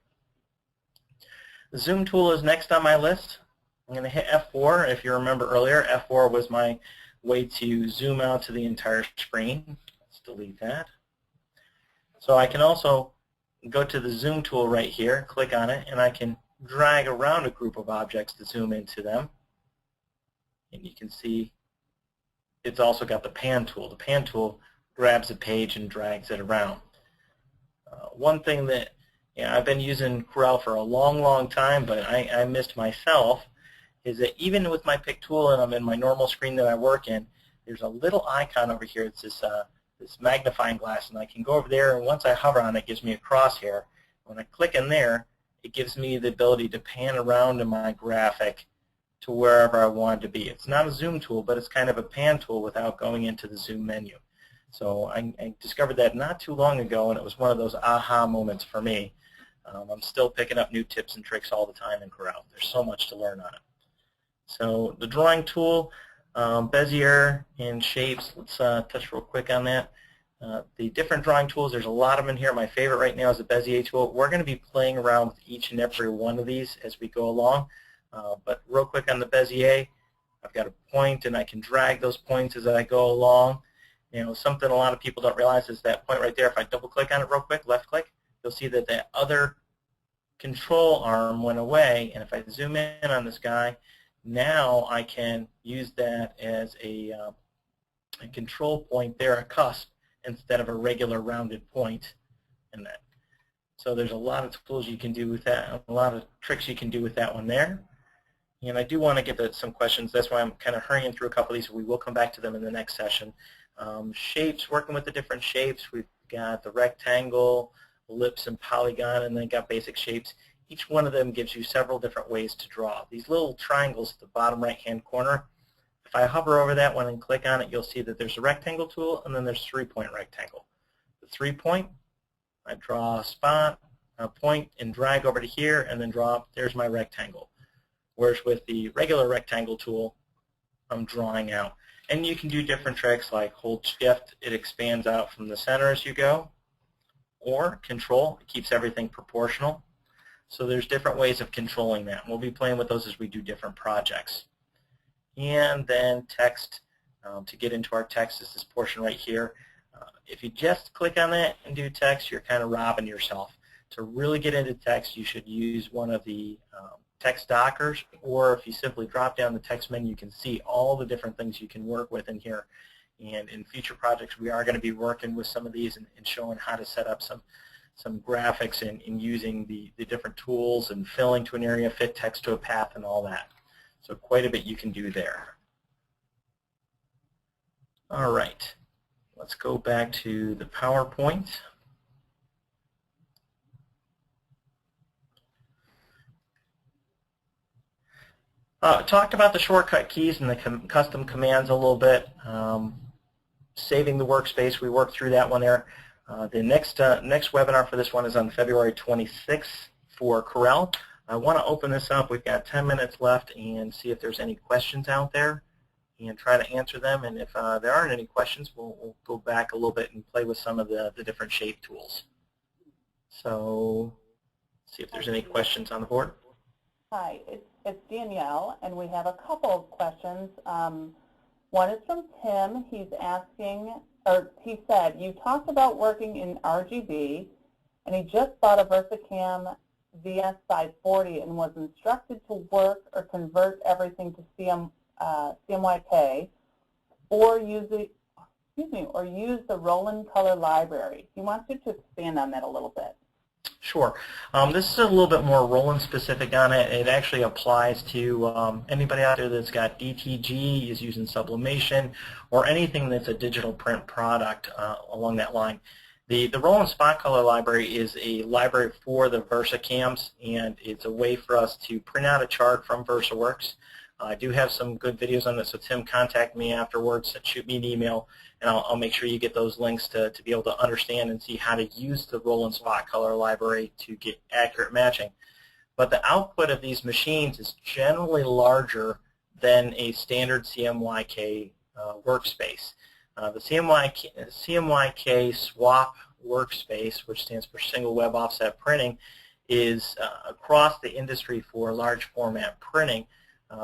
The zoom tool is next on my list. I'm going to hit F4. If you remember earlier, F4 was my way to zoom out to the entire screen. Let's delete that. So I can also go to the zoom tool right here, click on it, and I can drag around a group of objects to zoom into them. And you can see it's also got the pan tool. The pan tool grabs a page and drags it around. One thing that I've been using Corel for a long time, but I missed myself, is that even with my pick tool and I'm in my normal screen that I work in, there's a little icon over here. It's this magnifying glass, and I can go over there, and once I hover on it, it gives me a crosshair. When I click in there, it gives me the ability to pan around in my graphic to wherever I want it to be. It's not a zoom tool, but it's kind of a pan tool without going into the zoom menu. So I discovered that not too long ago, and it was one of those aha moments for me. I'm still picking up new tips and tricks all the time in Corel. There's so much to learn on it. So the drawing tool, Bezier and shapes, let's touch real quick on that. The different drawing tools, there's a lot of them in here. My favorite right now is the Bezier tool. We're going to be playing around with each and every one of these as we go along. But real quick on the Bezier, I've got a point, and I can drag those points as I go along. Something a lot of people don't realize is that point right there. If I double-click on it real quick, left-click, you'll see that that other control arm went away. And if I zoom in on this guy, now I can use that as a control point there, a cusp, instead of a regular rounded point in that. So there's a lot of tools you can do with that, a lot of tricks you can do with that one there. And I do want to get to some questions. That's why I'm kind of hurrying through a couple of these. We will come back to them in the next session. Shapes, working with the different shapes. We've got the rectangle, ellipse, and polygon, and then got basic shapes. Each one of them gives you several different ways to draw. These little triangles at the bottom right-hand corner, if I hover over that one and click on it, you'll see that there's a rectangle tool, and then there's three-point rectangle. The three-point, I draw a spot, a point, and drag over to here, and then draw, there's my rectangle. Whereas with the regular rectangle tool, I'm drawing out. And you can do different tricks like hold shift, it expands out from the center as you go, or control, it keeps everything proportional. So there's different ways of controlling that. We'll be playing with those as we do different projects. And then text, to get into our text is this portion right here. If you just click on that and do text, you're kind of robbing yourself. To really get into text, you should use one of the text dockers, or if you simply drop down the text menu, you can see all the different things you can work with in here. And in future projects, we are going to be working with some of these and showing how to set up some graphics and using the different tools and filling to an area, fit text to a path, and all that. So quite a bit you can do there. All right, let's go back to the PowerPoint. Talked about the shortcut keys and the custom commands a little bit. Saving the workspace, we worked through that one there. The next webinar for this one is on February 26th for Corel. I want to open this up. We've got 10 minutes left and see if there's any questions out there and try to answer them. And if there aren't any questions, we'll go back a little bit and play with some of the different shape tools. So see if there's any questions on the board. Hi, it's Danielle, and we have a couple of questions. One is from Tim. He's asking, or he said, you talked about working in RGB, and he just bought a VersaCAM VS 540 and was instructed to work or convert everything to CMYK, or use the Roland color library. He wants you to expand on that a little bit. Sure. This is a little bit more Roland specific on it. It actually applies to anybody out there that's got DTG, is using sublimation, or anything that's a digital print product along that line. The Roland Spot Color Library is a library for the VersaCAMs, and it's a way for us to print out a chart from VersaWorks. I do have some good videos on this, so Tim, contact me afterwards, shoot me an email, and I'll make sure you get those links to be able to understand and see how to use the Roland Spot Color Library to get accurate matching. But the output of these machines is generally larger than a standard CMYK workspace. The CMYK swap workspace, which stands for single web offset printing, is across the industry for large format printing.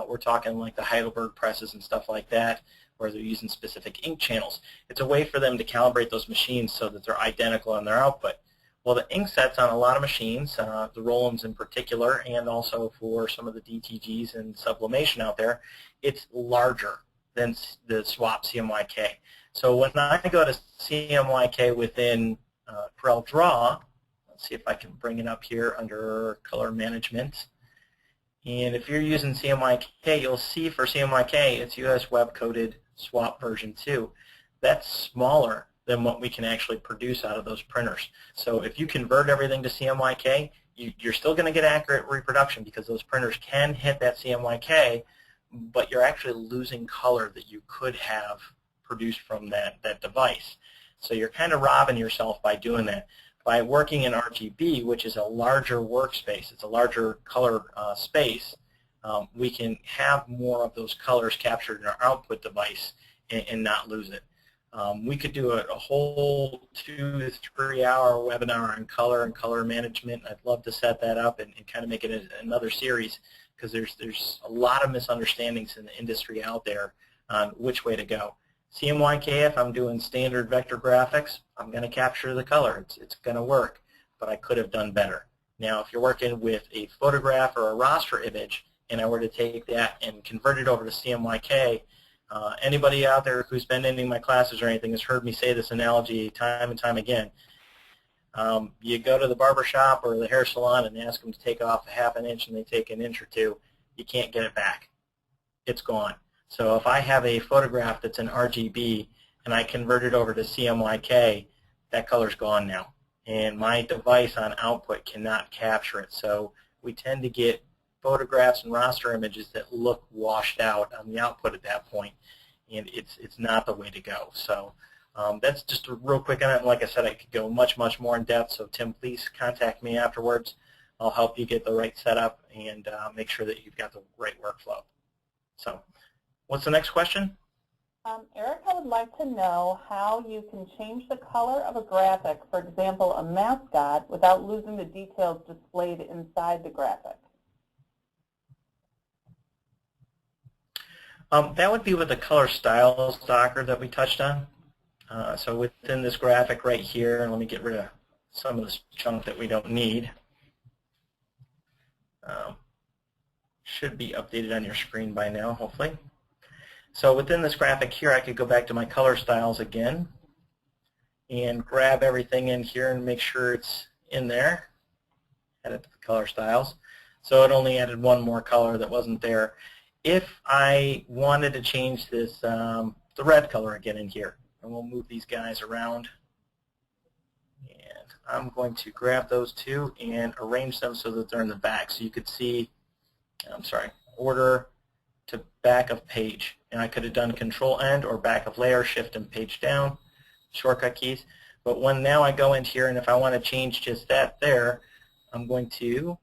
We're talking like the Heidelberg presses and stuff like that, where they're using specific ink channels. It's a way for them to calibrate those machines so that they're identical in their output. Well, the ink sets on a lot of machines, the Rollins in particular, and also for some of the DTGs and sublimation out there, it's larger than the swap CMYK. So when I go to CMYK within CorelDraw, let's see if I can bring it up here under color management. And if you're using CMYK, you'll see for CMYK, it's US web coded swap version 2. That's smaller than what we can actually produce out of those printers. So if you convert everything to CMYK, you're still going to get accurate reproduction because those printers can hit that CMYK, but you're actually losing color that you could have produced from that device. So you're kind of robbing yourself by doing that. By working in RGB, which is a larger workspace, it's a larger color space, we can have more of those colors captured in our output device and not lose it. We could do a whole 2 to 3 hour webinar on color and color management. I'd love to set that up and kind of make it another series, because there's a lot of misunderstandings in the industry out there on which way to go. CMYK, if I'm doing standard vector graphics, I'm going to capture the color. It's going to work, but I could have done better. Now, if you're working with a photograph or a raster image, and I were to take that and convert it over to CMYK, anybody out there who's been in any of my classes or anything has heard me say this analogy time and time again. You go to the barber shop or the hair salon and ask them to take off a ½ inch, and they take an inch or two. You can't get it back. It's gone. So if I have a photograph that's in RGB and I convert it over to CMYK, that color's gone now. And my device on output cannot capture it. So we tend to get photographs and raster images that look washed out on the output at that point, and it's not the way to go. So that's just a real quick on it. And like I said, I could go much more in depth. So Tim, please contact me afterwards. I'll help you get the right setup and make sure that you've got the right workflow. So what's the next question? Erica would like to know how you can change the color of a graphic, for example, a mascot, without losing the details displayed inside the graphic. That would be with the color styles docker that we touched on. So within this graphic right here, and let me get rid of some of this chunk that we don't need. Should be updated on your screen by now, hopefully. So within this graphic here, I could go back to my color styles again and grab everything in here and make sure it's in there. Add it to the color styles. So it only added one more color that wasn't there. If I wanted to change this, the red color again in here, and we'll move these guys around. And I'm going to grab those two and arrange them so that they're in the back. So you could see, order to back of page. And I could have done Control-End or back of layer, Shift and page down, shortcut keys. But when now I go into here, and if I want to change just that there, I'm going to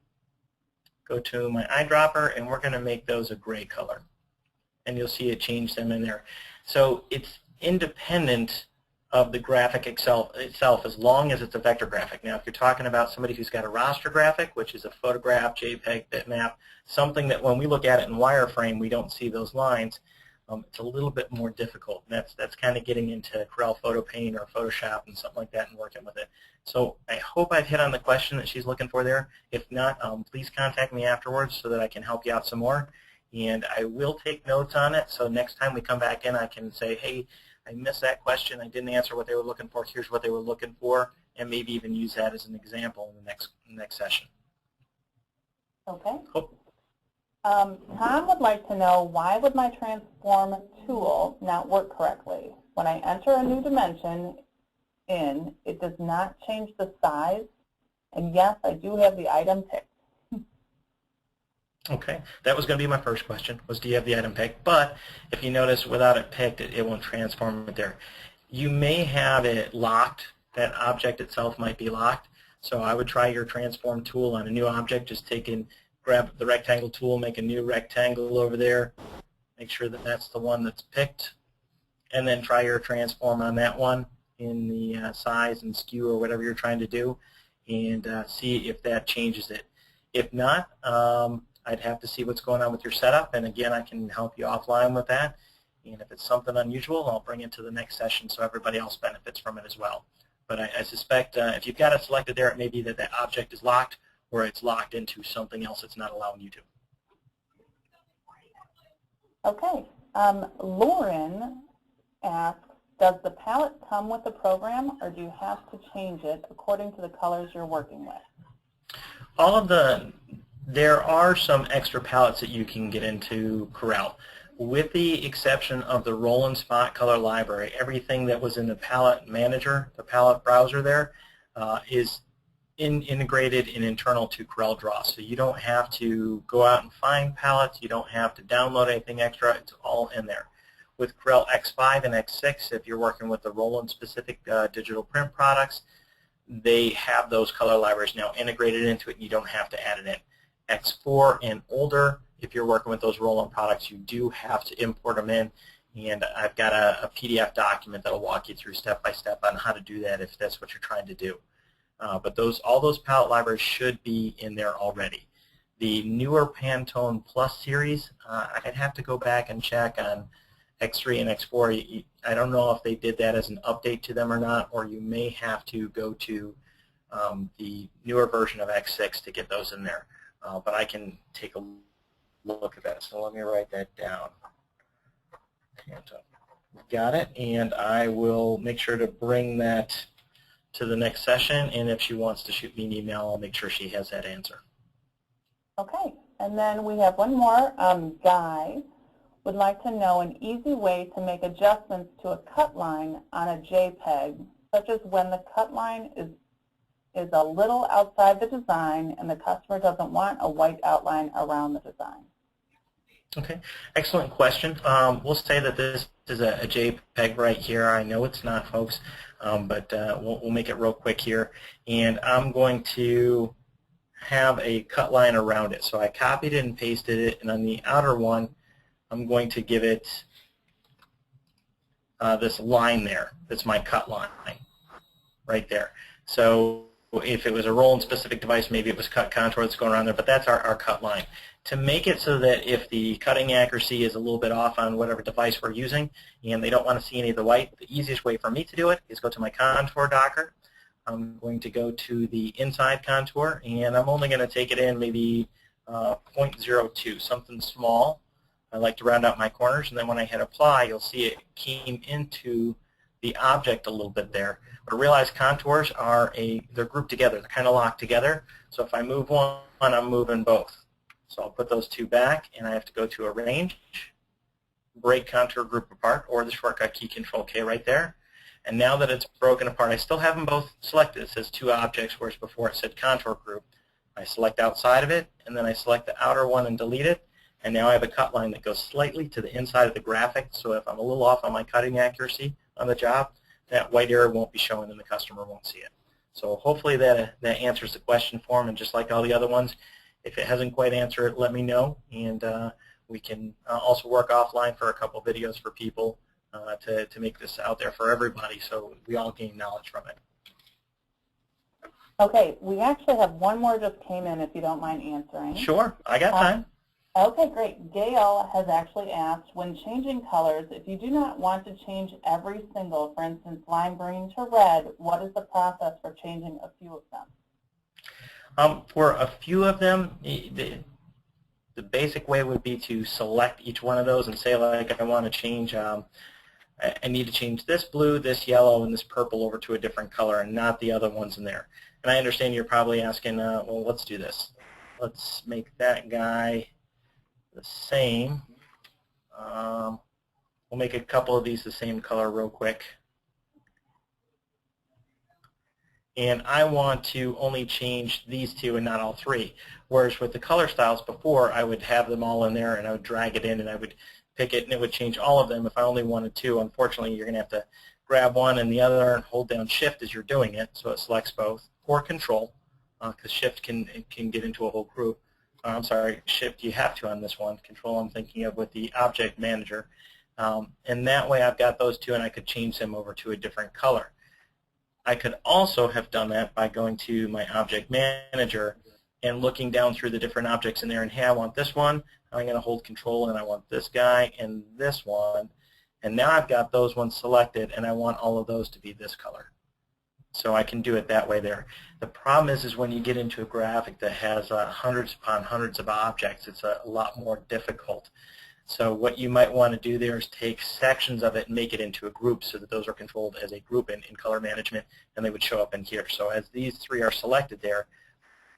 go to my eyedropper, and we're going to make those a gray color. And you'll see it change them in there. So it's independent of the graphic itself as long as it's a vector graphic. Now, if you're talking about somebody who's got a raster graphic, which is a photograph, JPEG, bitmap, something that when we look at it in wireframe, we don't see those lines, it's a little bit more difficult. And that's kind of getting into Corel Photo Paint or Photoshop and something like that and working with it. So I hope I've hit on the question that she's looking for there. If not, please contact me afterwards so that I can help you out some more. And I will take notes on it, so next time we come back in, I can say, hey, I missed that question. I didn't answer what they were looking for. Here's what they were looking for, and maybe even use that as an example in the next session. Okay. Cool. Tom would like to know, why would my transform tool not work correctly? When I enter a new dimension in, it does not change the size, and yes, I do have the item picked. Okay, that was going to be my first question, was do you have the item picked? But if you notice, without it picked, it won't transform it there. You may have it locked. That object itself might be locked. So I would try your transform tool on a new object, just grab the rectangle tool, make a new rectangle over there, Make sure that that's the one that's picked, and then try your transform on that one in the size and skew or whatever you're trying to do, and see if that changes it. If not, I'd have to see what's going on with your setup, and again, I can help you offline with that. And if it's something unusual, I'll bring it to the next session so everybody else benefits from it as well. But I suspect if you've got it selected there, it may be that that object is locked or it's locked into something else that's not allowing you to. Okay. Lauren asks, does the palette come with the program, or do you have to change it according to the colors you're working with? There are some extra palettes that you can get into Corel. With the exception of the roll and spot color library, everything that was in the palette manager, the palette browser there, is integrated and internal to CorelDraw. So you don't have to go out and find palettes. You don't have to download anything extra. It's all in there. With Corel X5 and X6, if you're working with the roll-and specific digital print products, they have those color libraries now integrated into it, and you don't have to add it in. X4 and older, if you're working with those roll-on products, you do have to import them in, and I've got a PDF document that will walk you through step by step on how to do that if that's what you're trying to do. But all those palette libraries should be in there already. The newer Pantone Plus series, I'd have to go back and check on X3 and X4. I don't know if they did that as an update to them or not, or you may have to go to the newer version of X6 to get those in there. But I can take a look at that. So let me write that down. Got it, and I will make sure to bring that to the next session, and if she wants to shoot me an email, I'll make sure she has that answer. Okay, and then we have one more. Guy would like to know an easy way to make adjustments to a cut line on a JPEG, such as when the cut line is a little outside the design and the customer doesn't want a white outline around the design. Okay, excellent question. We'll say that this is a JPEG right here. I know it's not, folks, but we'll make it real quick here. And I'm going to have a cut line around it. So I copied it and pasted it, and on the outer one, I'm going to give it this line there. That's my cut line right there. So if it was a roll-in specific device, maybe it was cut contour that's going around there, but that's our cut line. To make it so that if the cutting accuracy is a little bit off on whatever device we're using and they don't want to see any of the white, the easiest way for me to do it is go to my contour docker. I'm going to go to the inside contour, and I'm only going to take it in maybe 0.02, something small. I like to round out my corners, and then when I hit apply, you'll see it came into the object a little bit there. But realize contours they're grouped together, they're kind of locked together. So if I move one, I'm moving both. So I'll put those two back, and I have to go to Arrange, Break Contour Group Apart, or the shortcut key Control-K right there. And now that it's broken apart, I still have them both selected. It says two objects, whereas before it said Contour Group. I select outside of it, and then I select the outer one and delete it. And now I have a cut line that goes slightly to the inside of the graphic. So if I'm a little off on my cutting accuracy on the job, that white area won't be showing and the customer won't see it. So hopefully that answers the question for him. And just like all the other ones, if it hasn't quite answered it, let me know. And we can also work offline for a couple videos for people to make this out there for everybody so we all gain knowledge from it. Okay, we actually have one more just came in if you don't mind answering. Sure, I got time. Okay, great. Gail has actually asked, when changing colors, if you do not want to change every single, for instance, lime green to red, what is the process for changing a few of them? For a few of them, the basic way would be to select each one of those and say, like, I want to change, I need to change this blue, this yellow, and this purple over to a different color and not the other ones in there. And I understand you're probably asking, well, let's do this. Let's make that guy the same. We'll make a couple of these the same color real quick. And I want to only change these two and not all three. Whereas with the color styles before, I would have them all in there and I would drag it in and I would pick it and it would change all of them if I only wanted two. Unfortunately, you're going to have to grab one and the other and hold down Shift as you're doing it so it selects both, or Control, because Shift can get into a whole group. I'm sorry, Shift you have to on this one. Control I'm thinking of with the Object Manager. And that way I've got those two and I could change them over to a different color. I could also have done that by going to my Object Manager and looking down through the different objects in there and, hey, I want this one. I'm going to hold Control and I want this guy and this one. And now I've got those ones selected and I want all of those to be this color. So I can do it that way there. The problem is when you get into a graphic that has hundreds upon hundreds of objects, it's a lot more difficult. So what you might want to do there is take sections of it and make it into a group so that those are controlled as a group in color management, and they would show up in here. So as these three are selected there,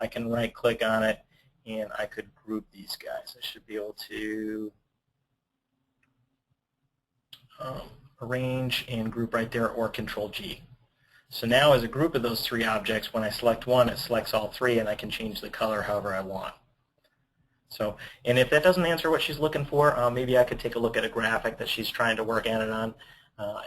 I can right-click on it, and I could group these guys. I should be able to arrange and group right there, or Control-G. So now as a group of those three objects, when I select one, it selects all three, and I can change the color however I want. So, and if that doesn't answer what she's looking for, maybe I could take a look at a graphic that she's trying to work at it on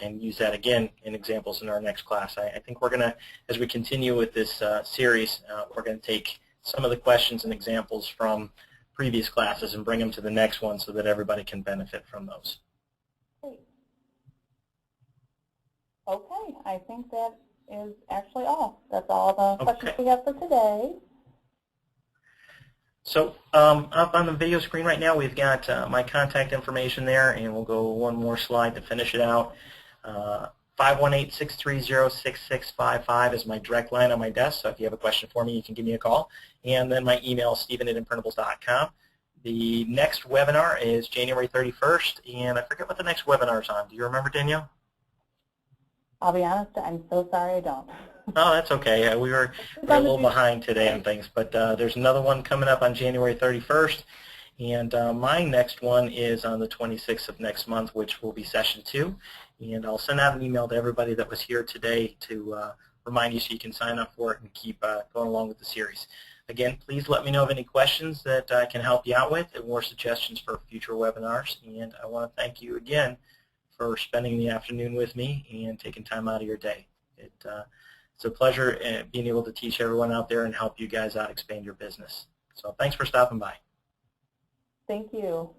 and use that again in examples in our next class. I think we're going to, as we continue with this series, we're going to take some of the questions and examples from previous classes and bring them to the next one so that everybody can benefit from those. Great. Okay, I think that is actually all. That's all the questions we have for today. So up on the video screen right now, we've got my contact information there, and we'll go one more slide to finish it out. 518-630-6655 is my direct line on my desk, so if you have a question for me, you can give me a call. And then my email is steven@imprintables.com. The next webinar is January 31st, and I forget what the next webinar is on. Do you remember, Danielle? I'll be honest, I'm so sorry I don't. Oh, that's okay. We're a little behind today on things, but there's another one coming up on January 31st, and my next one is on the 26th of next month, which will be session 2, and I'll send out an email to everybody that was here today to remind you so you can sign up for it and keep going along with the series. Again, please let me know of any questions that I can help you out with and more suggestions for future webinars, and I want to thank you again for spending the afternoon with me and taking time out of your day. It's a pleasure being able to teach everyone out there and help you guys out expand your business. So thanks for stopping by. Thank you.